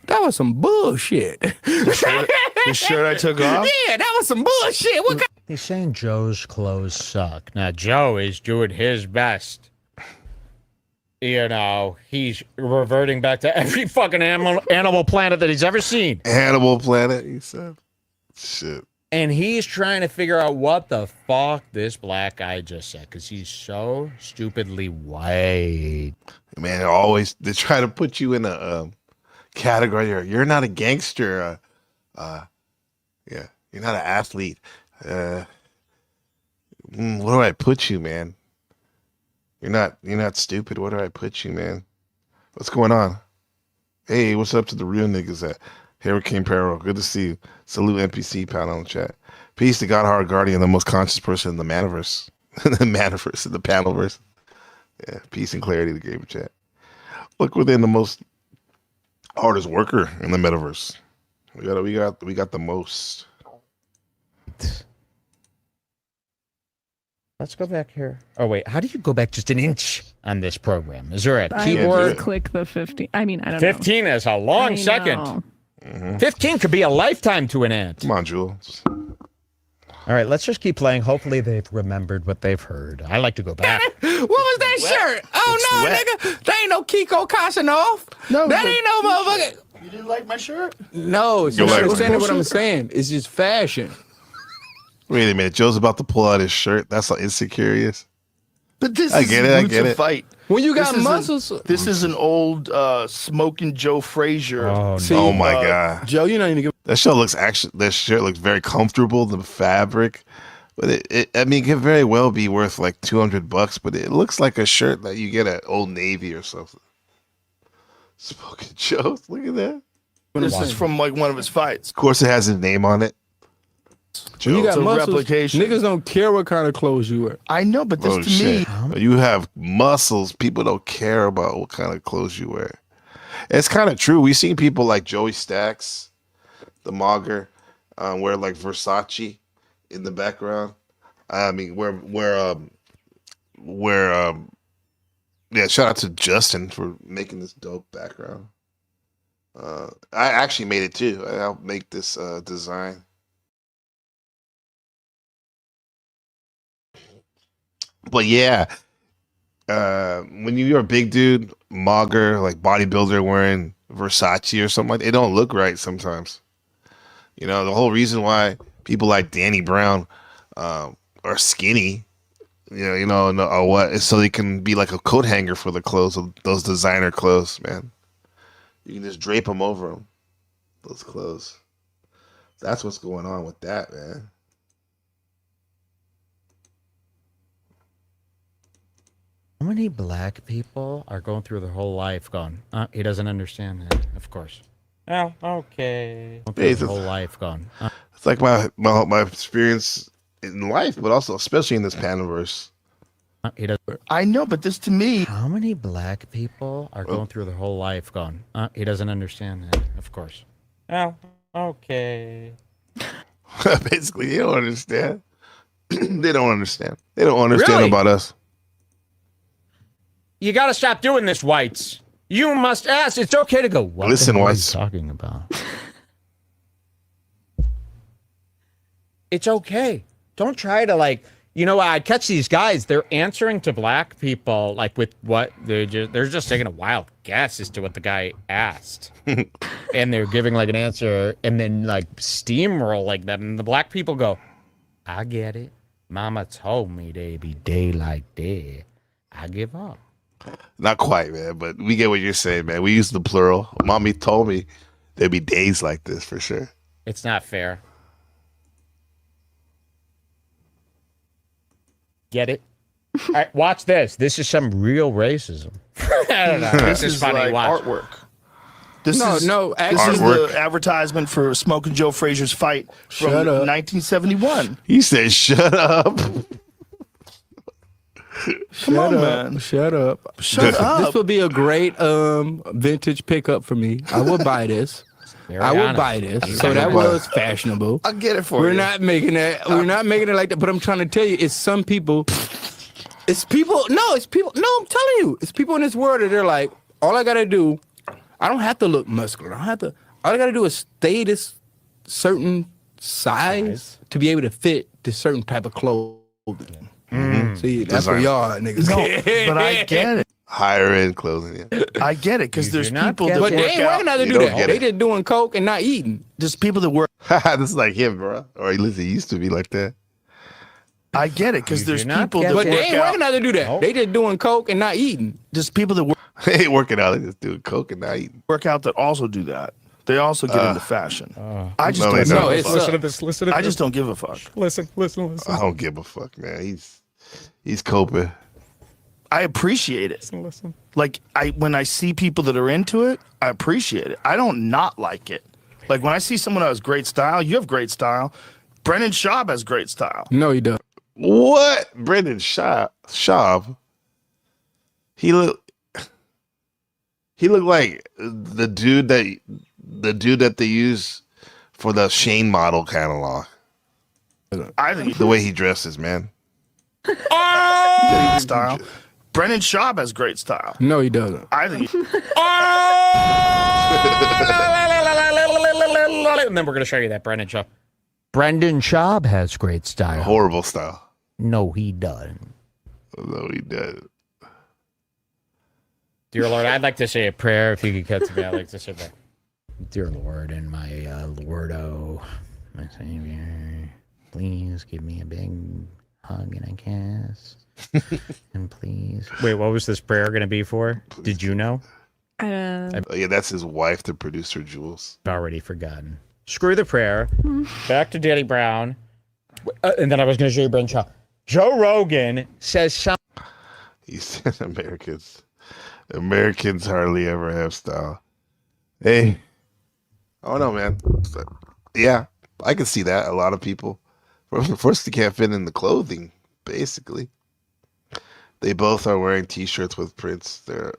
That was some bullshit. The shirt I took off? Yeah, that was some bullshit. What kind? He's saying Joe's clothes suck. Now, Joe is doing his best. You know, he's reverting back to every fucking animal planet that he's ever seen. Animal Planet, you said? Shit. And he's trying to figure out what the fuck this black guy just said, because he's so stupidly white. Man, they try to put you in a category. You're not a gangster. Yeah, you're not an athlete. Where do I put you, man? You're not stupid. Where do I put you, man? What's going on? Hey, what's up to the real niggas? Hurricane Peril, good to see you. Salute NPC pound on the chat. Peace to Godhard Guardian, the most conscious person in the Maniverse. The Maniverse, in the Panelverse. Yeah, peace and clarity to Gamer Chat. Look within the most hardest worker in the metaverse. We got the most. Let's go back here. Oh wait, how do you go back just an inch on this program? Is there a I keyboard? would click the 15. I mean, I don't know. 15 is a long second. 15 could be a lifetime to an ant. Come on, Jules. All right, let's just keep playing. Hopefully they've remembered what they've heard. I like to go back. What was that shirt? Oh, no, nigga. That ain't no Kiko Kasanoff. No, that ain't no motherfucker. You didn't like my shirt? No, it's not understanding what I'm saying. It's just fashion. Wait a minute. Joe's about to pull out his shirt. That's how insecure he is. But this I is get it. I get it. fight. When you got muscles. This is an old smoking Joe Frazier. Oh my God. Joe, you don't even give. That shirt looks very comfortable, the fabric. But it could very well be worth like $200, but it looks like a shirt that you get at Old Navy or something. Smoking Joe, look at that. This is from like one of his fights. Of course, it has his name on it. When you got It's a muscles, replication. niggas don't care what kind of clothes you wear. I know, but this to me. You have muscles. People don't care about what kind of clothes you wear. It's kind of true. We've seen people like Joey Stacks, the Mogger, wear like Versace in the background. I mean, yeah, shout out to Justin for making this dope background. I actually made it too. I helped make this design. But yeah, when you're a big dude, Mogger, like bodybuilder wearing Versace or something like that, it don't look right sometimes. You know, the whole reason why people like Danny Brown are skinny, or what, is so they can be like a coat hanger for the clothes, those designer clothes, man. You can just drape them over them, those clothes. That's what's going on with that, man. How many black people are going through their whole life going, he doesn't understand that, of course. Oh, okay. Their whole life going. It's like my experience in life, but also especially in this Panaverse. He doesn't. I know, but this to me. How many black people are going through their whole life going, he doesn't understand that, of course. Oh, okay. Basically, they don't understand. They don't understand. They don't understand about us. You got to stop doing this, whites. You must ask. It's okay to go, what Listen, the hell whites. are you talking about? It's okay. Don't try to I catch these guys. They're answering to black people with what they're just taking a wild guess as to what the guy asked, and they're giving an answer, and then steamroll them, and the black people go, "I get it. Mama told me they be day like day. I give up." Not quite, man, but we get what you're saying, man. We use the plural. Mommy told me there'd be days like this for sure. It's not fair. Get it? All right, watch this. This is some real racism. I don't know. This is funny. Like artwork. This is the advertisement for Smoking Joe Frazier's fight from 1971. He said, "Shut up." Come on, man. Shut up. This would be a great vintage pickup for me. I would buy this. I would buy this. So that was fashionable. I'll get it for you. We're not making that. We're not making it like that. But I'm trying to tell you, it's some people. It's people. No, it's people. No, I'm telling you, it's people in this world that they're like, all I gotta do, I don't have to look muscular. I don't have to. All I gotta do is stay this certain size to be able to fit this certain type of clothing. See, that's what y'all niggas. No, but I get it. Higher end clothing. Yeah. I get it because there's people that but work they ain't out. working out to do that. They just doing coke and not eating. There's people that work. This is like him, bro. Or at least he used to be like that. I get it because there's people that but work they ain't out. working out to do that. They just doing coke and not eating. There's people that work. They ain't working out. They just doing coke and not eating. Work out that also do that. They also get into fashion. I just no, don't. they don't. Listen to this. Listen to this. I just don't give a fuck. Listen. I don't give a fuck, man. He's coping. I appreciate it. Listen. Like when I see people that are into it, I appreciate it. I don't not like it. Like when I see someone who has great style, you have great style. Brendan Schaub has great style. No, he doesn't. What? Brendan Schaub? He looked like the dude that they use for the Shane model catalog. I think The way he dresses, man. style. Brendan Schaub has great style. No, he doesn't. I think. And then we're going to show you that Brendan Schaub. Brendan Schaub has great style. Horrible style. No, he doesn't. No, he doesn't. Dear Lord, I'd like to say a prayer. If you could cut to me, I'd like to say that. Dear Lord and my Lordo, my Savior, please give me a big hug and a kiss. And please. Wait, what was this prayer going to be for? Did you know? Yeah, that's his wife, the producer, Jules. Already forgotten. Screw the prayer. Back to Danny Brown. And then I was going to show you Brendan Schaub. Joe Rogan says something. He said Americans hardly ever have style. Hey. Oh, no, man. Yeah, I can see that. A lot of people. First, they can't fit in the clothing, basically. They both are wearing T-shirts with prints. I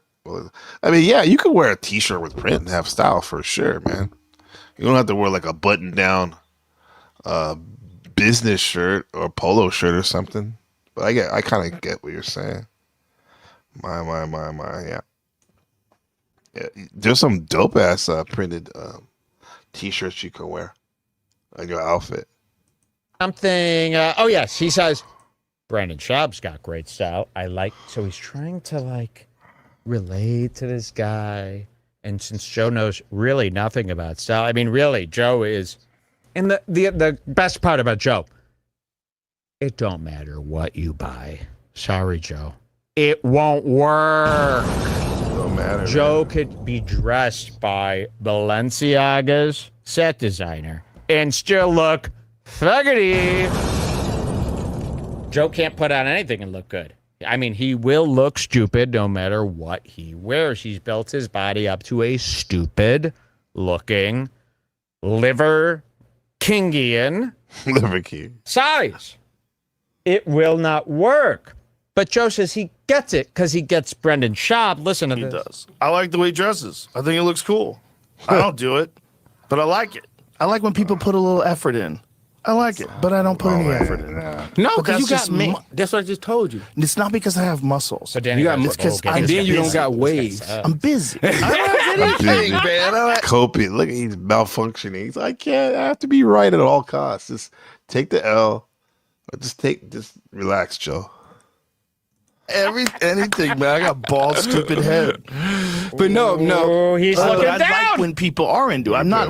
mean, yeah, you could wear a T-shirt with print and have style for sure, man. You don't have to wear like a button-down business shirt or polo shirt or something. But I kind of get what you're saying. My, yeah. Yeah, there's some dope-ass printed T-shirts you can wear on your outfit. Something. Oh, yes, he says, Brendan Schaub's got great style. So he's trying to, relate to this guy. And since Joe knows really nothing about style, I mean, really, Joe is... And the best part about Joe, it don't matter what you buy. Sorry, Joe. It won't work. Don't matter. Joe could be dressed by Balenciaga's set designer and still look fuggy. Joe can't put on anything and look good. I mean, he will look stupid no matter what he wears. He's built his body up to a stupid-looking liver Kingian size. It will not work. But Joe says he gets it because he gets Brendan Schaub. Listen to this. He does. I like the way he dresses. I think it looks cool. I don't do it, but I like it. I like when people put a little effort in. I like it, but I don't put any effort in. No, But because you that's got just me. That's what I just told you. It's not because I have muscles. So Danny You got goes, muscles, "Oh, and get then this you guy don't busy. got This waves. guy's up." I'm busy. I don't have anything, man. Copious. Look, he's malfunctioning. He's like, I have to be right at all costs. Just take the L. Or just relax, Joe. Anything, man. I got bald, stupid head. But no. Oh, he's looking I down. like when people are into it. I'm not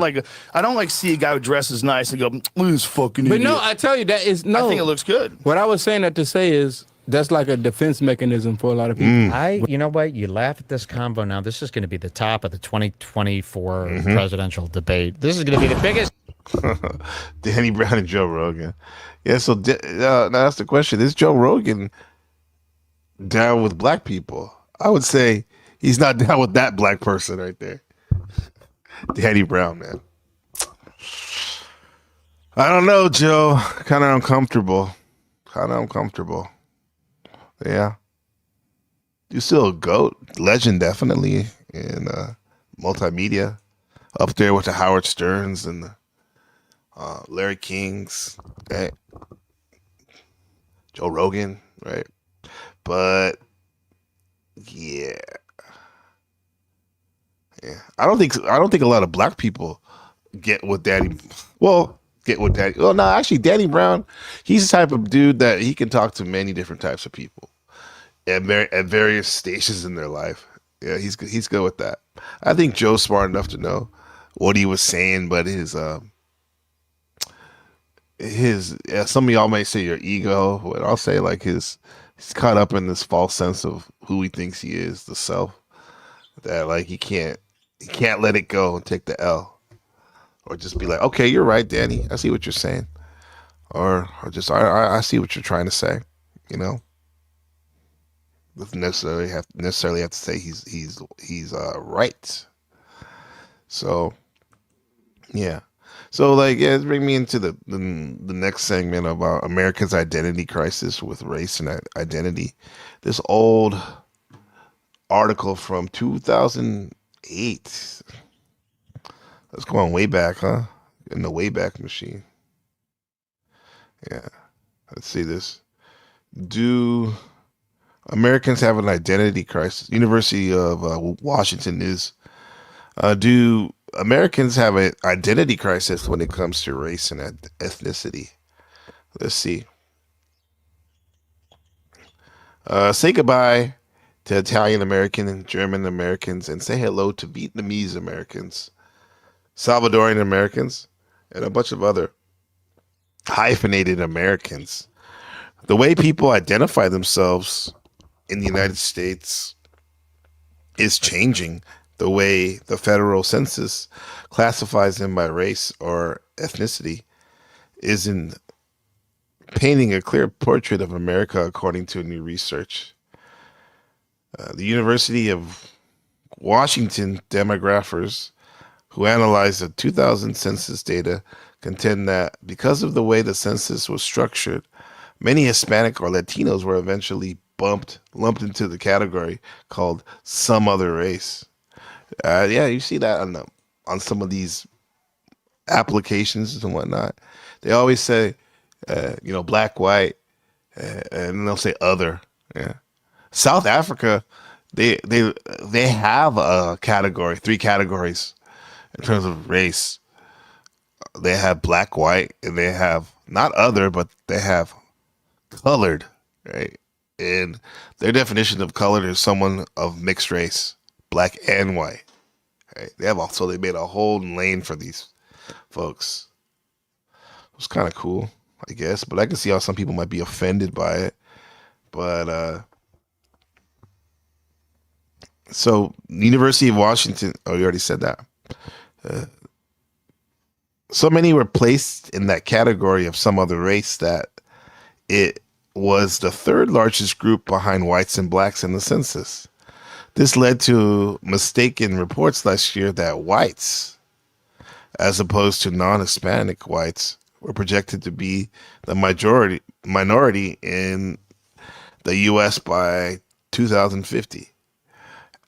I don't see a guy who dresses nice and go, look at this fucking idiot. But no, I tell you, that is no. I think it looks good. What I was saying that to say is that's like a defense mechanism for a lot of people. You know what? You laugh at this combo now. This is going to be the top of the 2024 presidential debate. This is going to be the biggest. Danny Brown and Joe Rogan. Yeah, so now that's the question. Is Joe Rogan down with black people? I would say he's not down with that black person right there. Danny Brown, man. I don't know, Joe. Kind of uncomfortable. Yeah. You're still a GOAT. Legend, definitely. In multimedia. Up there with the Howard Sterns and the Larry Kings. Right? Joe Rogan, right? But yeah. I don't think a lot of black people get what Danny. Well, no, actually, Danny Brown, he's the type of dude that he can talk to many different types of people at various stations in their life. Yeah, he's good with that. I think Joe's smart enough to know what he was saying, but some of y'all may say your ego, but I'll say he's caught up in this false sense of who he thinks he is, the self, that he can't let it go and take the L, or just be like, okay, you're right, Danny, I see what you're saying, or just I see what you're trying to say, doesn't necessarily have to say he's right. So Yeah. So like, yeah, let's bring me into the next segment about America's identity crisis with race and identity. This old article from 2008. Let's go on way back, huh? In the Wayback Machine. Yeah. Let's see this. Do Americans have an identity crisis? University of Washington News. Do Americans have an identity crisis when it comes to race and ethnicity? Let's see. Say goodbye to Italian American and German Americans and say hello to Vietnamese Americans, Salvadorian Americans, and a bunch of other hyphenated Americans. The way people identify themselves in the United States is changing. The way the federal census classifies them by race or ethnicity isn't painting a clear portrait of America, according to new research. The University of Washington demographers who analyzed the 2000 census data contend that because of the way the census was structured, many Hispanic or Latinos were eventually lumped into the category called some other race. Yeah, you see that on some of these applications and whatnot. They always say, black, white, and they'll say other. Yeah. South Africa, they have a category, 3 categories in terms of race. They have black, white, and they have not other, but they have colored, right? And their definition of colored is someone of mixed race, black and white. Right? They made a whole lane for these folks. It was kind of cool, I guess, but I can see how some people might be offended by it. But so University of Washington. Oh, you already said that. So many were placed in that category of some other race that it was the 3rd largest group behind whites and blacks in the census. This led to mistaken reports last year that whites, as opposed to non-Hispanic whites, were projected to be the minority in the U.S. by 2050.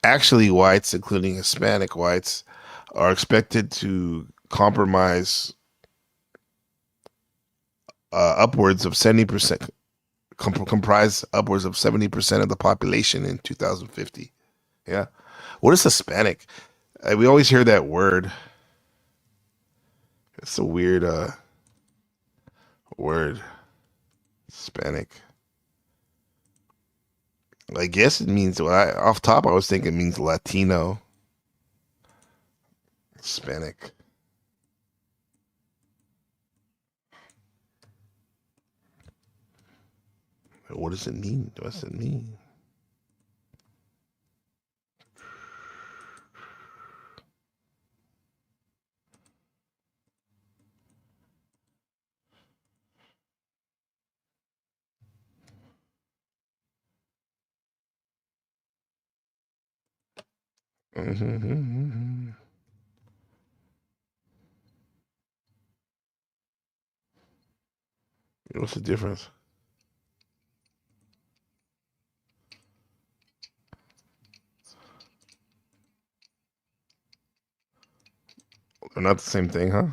Actually, whites, including Hispanic whites, are expected to comprise upwards of 70%, comprise upwards of 70% of the population in 2050. Yeah. What is Hispanic? We always hear that word. It's a weird word. Hispanic. I guess it means, off top, I was thinking it means Latino. Hispanic. What does it mean? What does it mean? What's the difference? They're not the same thing, huh?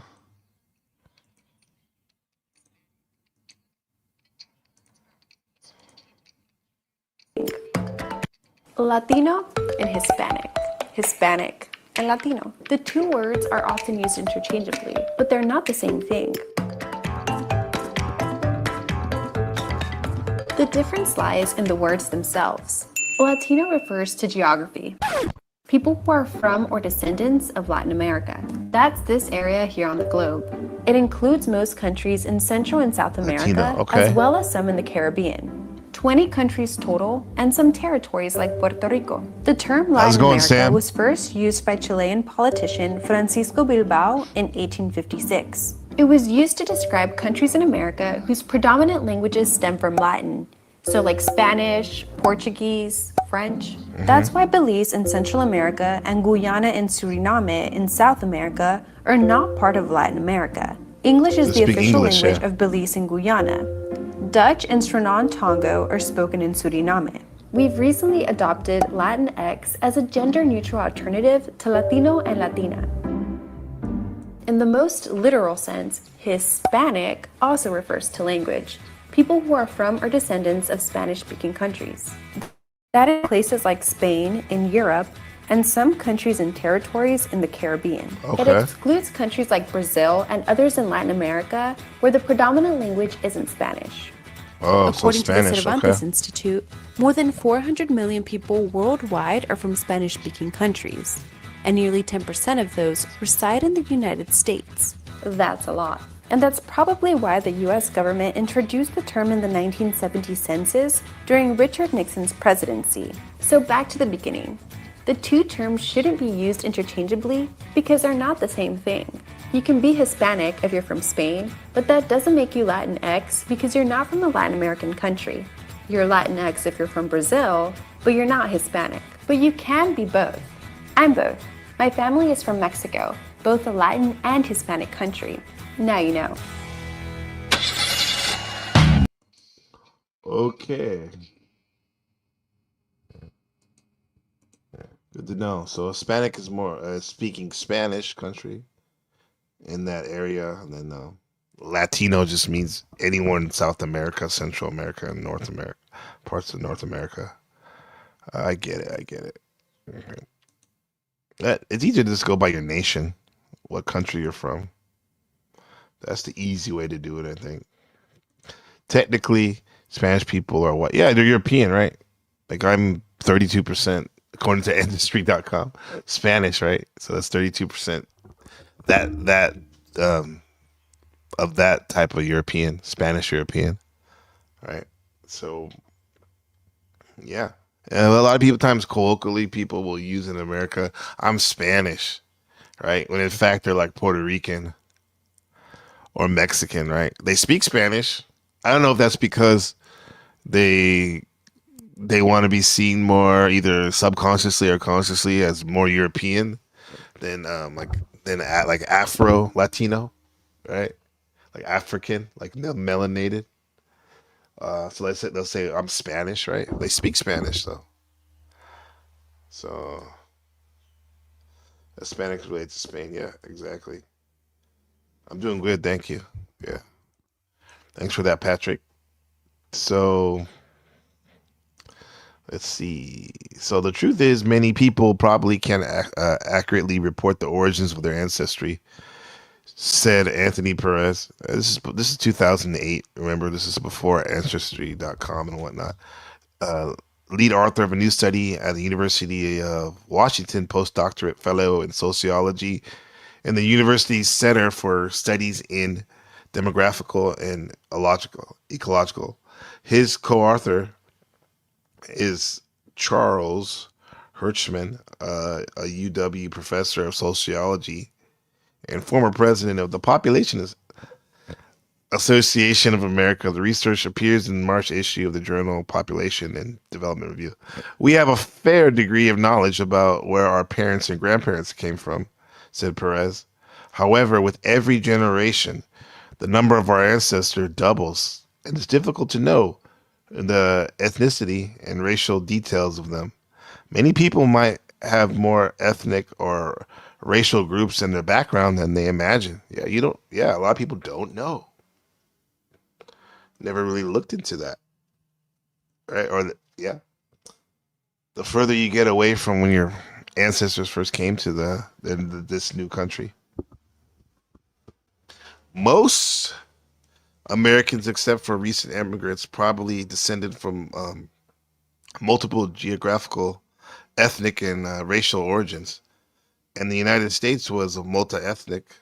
Latino and Hispanic. Hispanic and Latino. The 2 words are often used interchangeably, but they're not the same thing. The difference lies in the words themselves. Latino refers to geography. People who are from or descendants of Latin America. That's this area here on the globe. It includes most countries in Central and South America, as well as some in the Caribbean. 20 countries total, and some territories like Puerto Rico. The term Latin America was first used by Chilean politician Francisco Bilbao in 1856. It was used to describe countries in America whose predominant languages stem from Latin, so like Spanish, Portuguese, French. That's why Belize in Central America and Guyana and Suriname in South America are not part of Latin America. English is the official language of Belize and Guyana. Dutch and Suriname Tongo are spoken in Suriname. We've recently adopted Latinx as a gender-neutral alternative to Latino and Latina. In the most literal sense, Hispanic also refers to language, people who are from or descendants of Spanish-speaking countries. That in places like Spain in Europe and some countries and territories in the Caribbean. It excludes countries like Brazil and others in Latin America where the predominant language isn't Spanish. According to the Cervantes Institute, more than 400 million people worldwide are from Spanish-speaking countries, and nearly 10% of those reside in the United States. That's a lot. And that's probably why the US government introduced the term in the 1970 census during Richard Nixon's presidency. So back to the beginning. The two terms shouldn't be used interchangeably because they're not the same thing. You can be Hispanic if you're from Spain, but that doesn't make you Latinx because you're not from a Latin American country. You're Latinx if you're from Brazil, but you're not Hispanic. But you can be both. I'm both. My family is from Mexico, both a Latin and Hispanic country. Now you know. Okay. Good to know. So Hispanic is more speaking Spanish country in that area, and then Latino just means anyone in South America, Central America, and North America, parts of North America. I get it. It's easier to just go by your nation, what country you're from. That's the easy way to do it, I think. Technically, Spanish people are what? Yeah, they're European, right? Like I'm 32%, according to Ancestry.com, Spanish, right? So that's 32%. That of that type of European, Spanish European, right? So, yeah. And a lot of people, times colloquially, people will use in America, I'm Spanish, right? When in fact they're like Puerto Rican or Mexican, right? They speak Spanish. I don't know if that's because they want to be seen more either subconsciously or consciously as more European than like Afro Latino, right? Like African, like melanated. So they'll say I'm Spanish, right? They speak Spanish though. So Hispanics relate to Spain, yeah, exactly. I'm doing good, thank you. Yeah. Thanks for that, Patrick. So let's see. So the truth is, many people probably can't accurately report the origins of their ancestry, said Anthony Perez. This is 2008. Remember, this is before Ancestry.com and whatnot. Lead author of a new study at the University of Washington, postdoctorate fellow in sociology in the University Center for Studies in Demographical and Ecological. His co-author is Charles Hirschman, a UW professor of sociology and former president of the Population Association of America. The research appears in the March issue of the journal Population and Development Review. We have a fair degree of knowledge about where our parents and grandparents came from, said Perez. However, with every generation, the number of our ancestors doubles, and it's difficult to know the ethnicity and racial details of them. Many people might have more ethnic or racial groups in their background than they imagine. A lot of people don't know. Never really looked into that. Right? The further you get away from when your ancestors first came to this new country. Most Americans, except for recent immigrants, probably descended from multiple geographical, ethnic, and racial origins. And the United States was a multi-ethnic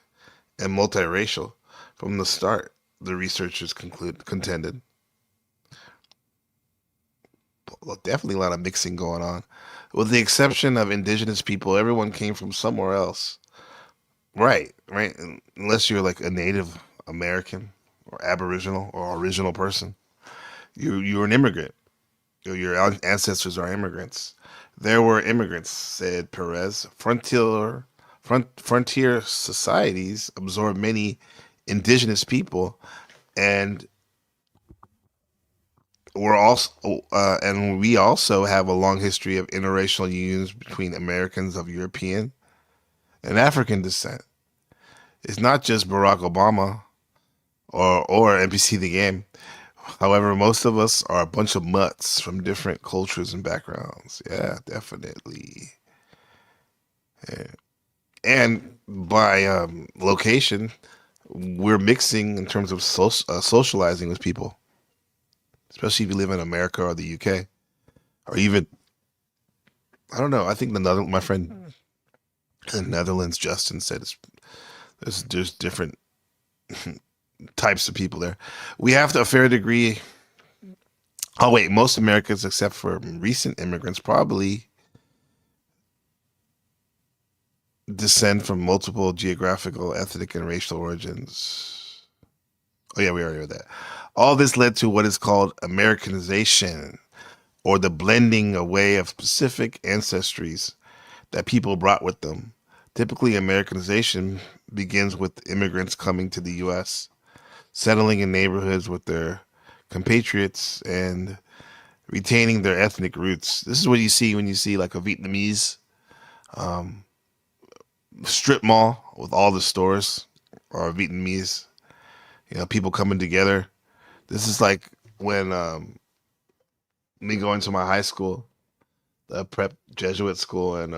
and multiracial from the start, the researchers contended. Well, definitely a lot of mixing going on. With the exception of indigenous people, everyone came from somewhere else. Right. Unless you're like a Native American or Aboriginal or original person. You're an immigrant. Your ancestors are immigrants. There were immigrants, said Perez. Frontier societies absorb many indigenous people, and we also have a long history of interracial unions between Americans of European and African descent. It's not just Barack Obama or NBC The Game. However, most of us are a bunch of mutts from different cultures and backgrounds. Yeah, definitely. Yeah. And by location, we're mixing in terms of socializing with people, especially if you live in America or the UK, or even, I don't know. I think my friend in the Netherlands, Justin, said there's different types of people there. We have to a fair degree. Oh wait, most Americans, except for recent immigrants, probably descend from multiple geographical, ethnic, and racial origins. Oh yeah, we already read that. All this led to what is called Americanization, or the blending away of specific ancestries that people brought with them. Typically, Americanization begins with immigrants coming to the U.S., settling in neighborhoods with their compatriots and retaining their ethnic roots. This is what you see when you see like a Vietnamese strip mall with all the stores, or Vietnamese, people coming together. This is like when me going to my high school, the prep Jesuit school, and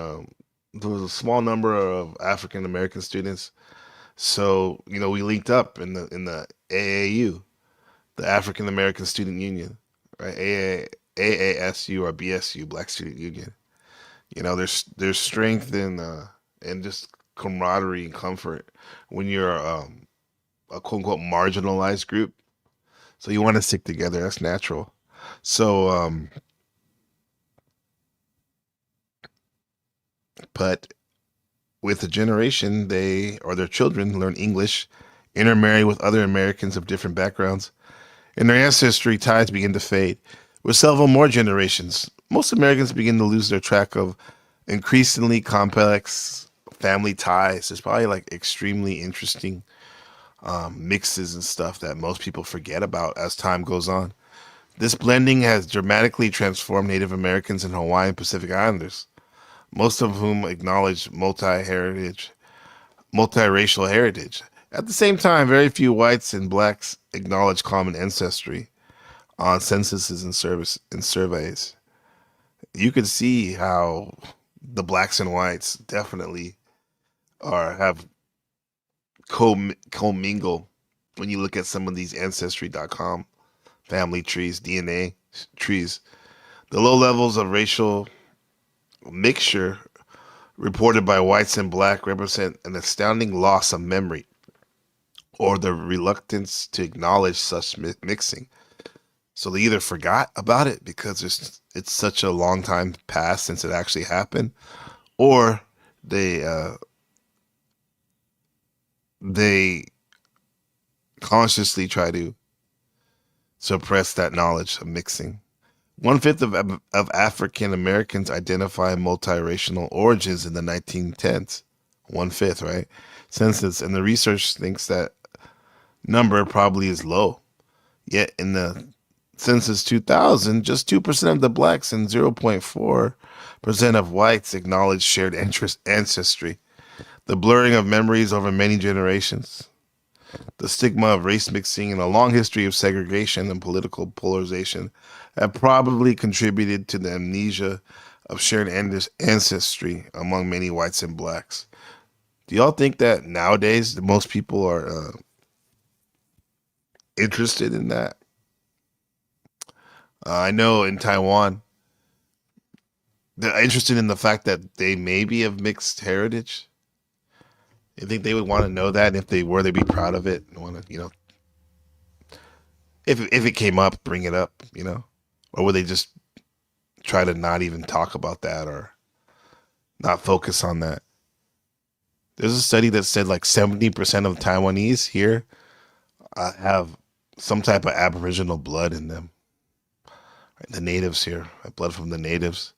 there was a small number of African American students. So we linked up in the AAU, the African American Student Union, right? AASU or BSU, Black Student Union. There's strength in just camaraderie and comfort when you're a quote unquote marginalized group. So you want to stick together. That's natural. So, but with a generation, they or their children learn English, intermarry with other Americans of different backgrounds, and their ancestry ties begin to fade. With several more generations, most Americans begin to lose their track of increasingly complex family ties. There's probably like extremely interesting mixes and stuff that most people forget about as time goes on. This blending has dramatically transformed Native Americans and Hawaiian Pacific Islanders, most of whom acknowledge multi-racial heritage. At the same time, very few whites and blacks acknowledge common ancestry on censuses and surveys. You could see how the blacks and whites definitely have commingle when you look at some of these ancestry.com family trees, DNA trees. The low levels of racial mixture reported by whites and black represent an astounding loss of memory, or the reluctance to acknowledge such mixing. So they either forgot about it because it's such a long time past since it actually happened, or they consciously try to suppress that knowledge of mixing. 1/5 of African Americans identify multiracial origins in the 1910s. 1/5, right? Census, and the research thinks that number probably is low. Yet in the census 2000, just 2% of the blacks and 0.4% of whites acknowledge shared ancestry. The blurring of memories over many generations, the stigma of race mixing, and a long history of segregation and political polarization have probably contributed to the amnesia of shared ancestry among many whites and blacks. Do y'all think that nowadays most people are interested in that? I know in Taiwan, they're interested in the fact that they maybe have mixed heritage. You think they would want to know that? And if they were, they'd be proud of it and want to, if it came up, bring it up, or would they just try to not even talk about that or not focus on that? There's a study that said like 70% of Taiwanese here have some type of Aboriginal blood in them. The natives here, blood from the natives.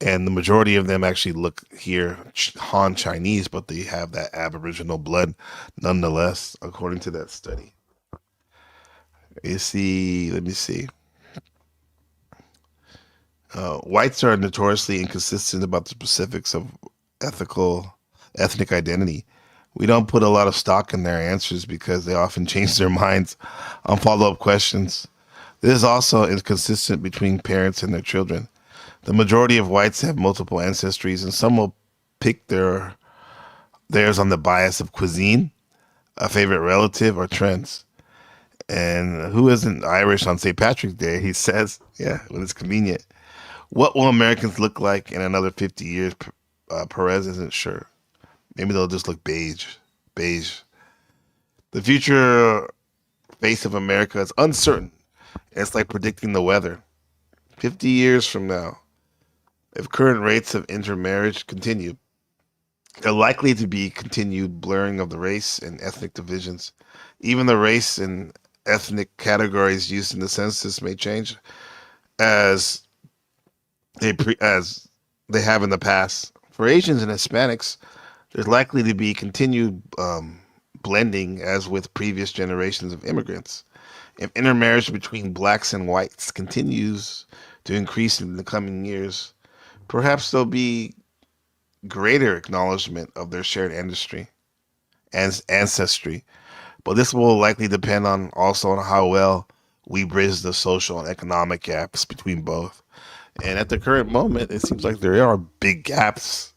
And the majority of them actually look here Han Chinese, but they have that Aboriginal blood nonetheless, according to that study. You see, let me see. Whites are notoriously inconsistent about the specifics of ethnic identity. We don't put a lot of stock in their answers because they often change their minds on follow-up questions. This is also inconsistent between parents and their children. The majority of whites have multiple ancestries, and some will pick theirs on the bias of cuisine, a favorite relative, or trends. And who isn't Irish on St. Patrick's Day? He says, yeah, when it's convenient. What will Americans look like in another 50 years? Perez isn't sure. Maybe they'll just look beige. The future face of America is uncertain. It's like predicting the weather. 50 years from now, if current rates of intermarriage continue, there are likely to be continued blurring of the race and ethnic divisions. Even the race and ethnic categories used in the census may change as they have in the past. For Asians and Hispanics, there's likely to be continued blending as with previous generations of immigrants. If intermarriage between blacks and whites continues to increase in the coming years, perhaps there'll be greater acknowledgement of their shared ancestry. But this will likely depend on how well we bridge the social and economic gaps between both. And at the current moment, it seems like there are big gaps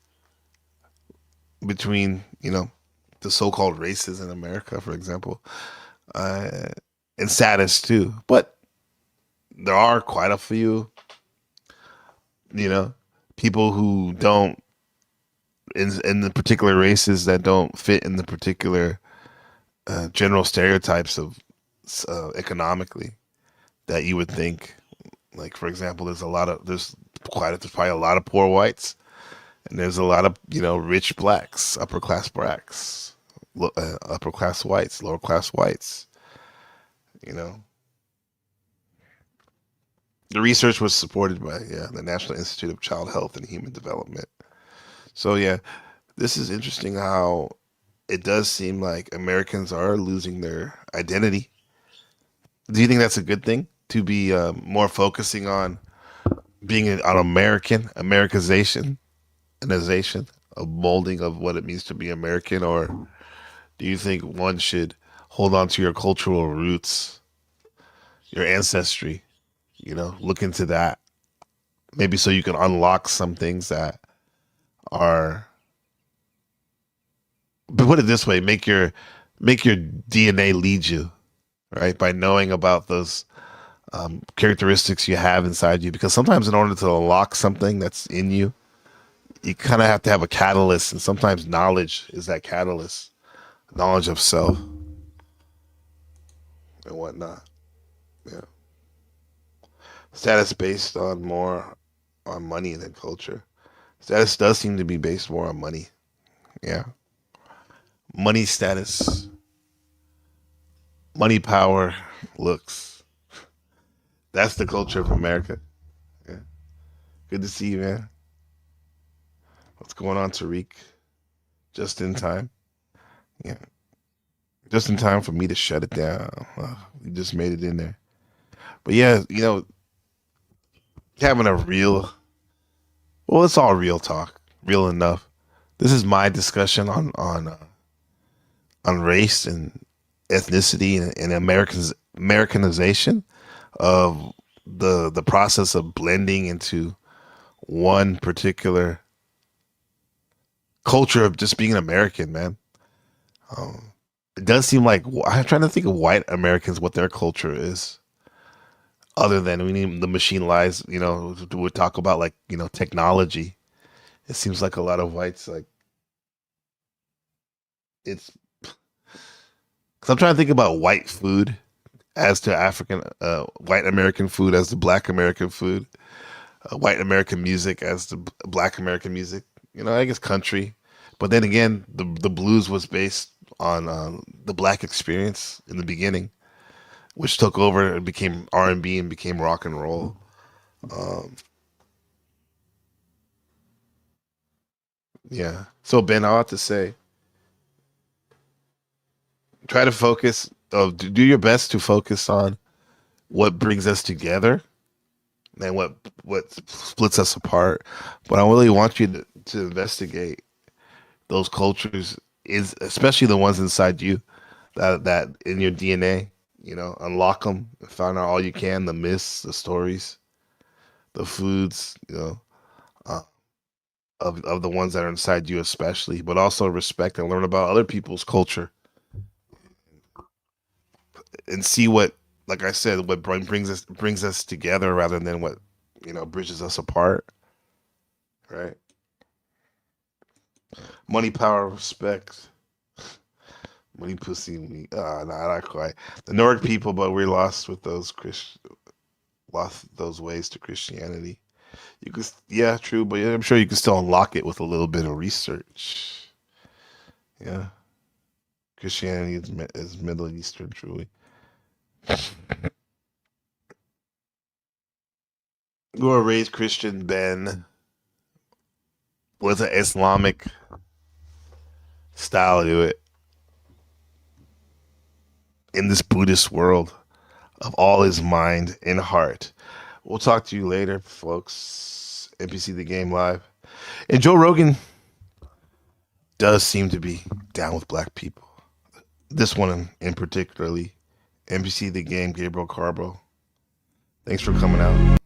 between, the so-called races in America, for example, and status too. But there are quite a few, people who don't, in the particular races that don't fit in the particular general stereotypes of economically that you would think. Like, for example, there's probably a lot of poor whites, and there's a lot of rich blacks, upper class blacks, upper class whites, lower class whites. The research was supported by the National Institute of Child Health and Human Development. So this is interesting how it does seem like Americans are losing their identity. Do you think that's a good thing, to be more focusing on being an Americanization, a molding of what it means to be American? Or do you think one should hold on to your cultural roots, your ancestry, look into that, maybe so you can unlock some things that are, but put it this way, make your DNA lead you, right? By knowing about those characteristics you have inside you. Because sometimes in order to unlock something that's in you, you kind of have to have a catalyst, and sometimes knowledge is that catalyst, knowledge of self and whatnot. Yeah. Status based more on money than culture. Status does seem to be based more on money. Yeah. Money, status, money, power, looks. That's the culture of America. Yeah. Good to see you, man. What's going on, Tariq? Just in time. Yeah. Just in time for me to shut it down. We just made it in there. But yeah, having a it's all real talk, real enough. This is my discussion on race and ethnicity and Americanization of the process of blending into one particular culture of just being an American, man. It does seem like, I'm trying to think of white Americans, what their culture is, other than we need the machine lies, we talk about technology. It seems like a lot of whites, it's, because I'm trying to think about white food as to white American food as to black American food, white American music as to black American music, I guess country. But then again, the blues was based on the black experience in the beginning, which took over and became R&B and became rock and roll. Yeah. So Ben, I'll have to say, try to focus. Do your best to focus on what brings us together and what splits us apart. But I really want you to investigate those cultures, is especially the ones inside you, that in your DNA. You know, unlock them, find out all you can, the myths, the stories, the foods. You know, of the ones that are inside you, especially, but also respect and learn about other people's culture and see what, like I said, what brings us together rather than what, you know, bridges us apart. Right? Money, power, respect. Money, pussy, me. Not quite. The Nordic people, but we're lost with those lost those ways to Christianity. You could, yeah, true, but I'm sure you can still unlock it with a little bit of research. Yeah, Christianity is Middle Eastern, truly. You were raised Christian, Ben, with an Islamic style to it. In this Buddhist world of all is mind and heart. We'll talk to you later, folks. NPC The Game Live. And Joe Rogan does seem to be down with black people. This one in particularly. NPC The Game, Gabriel Carbo. Thanks for coming out.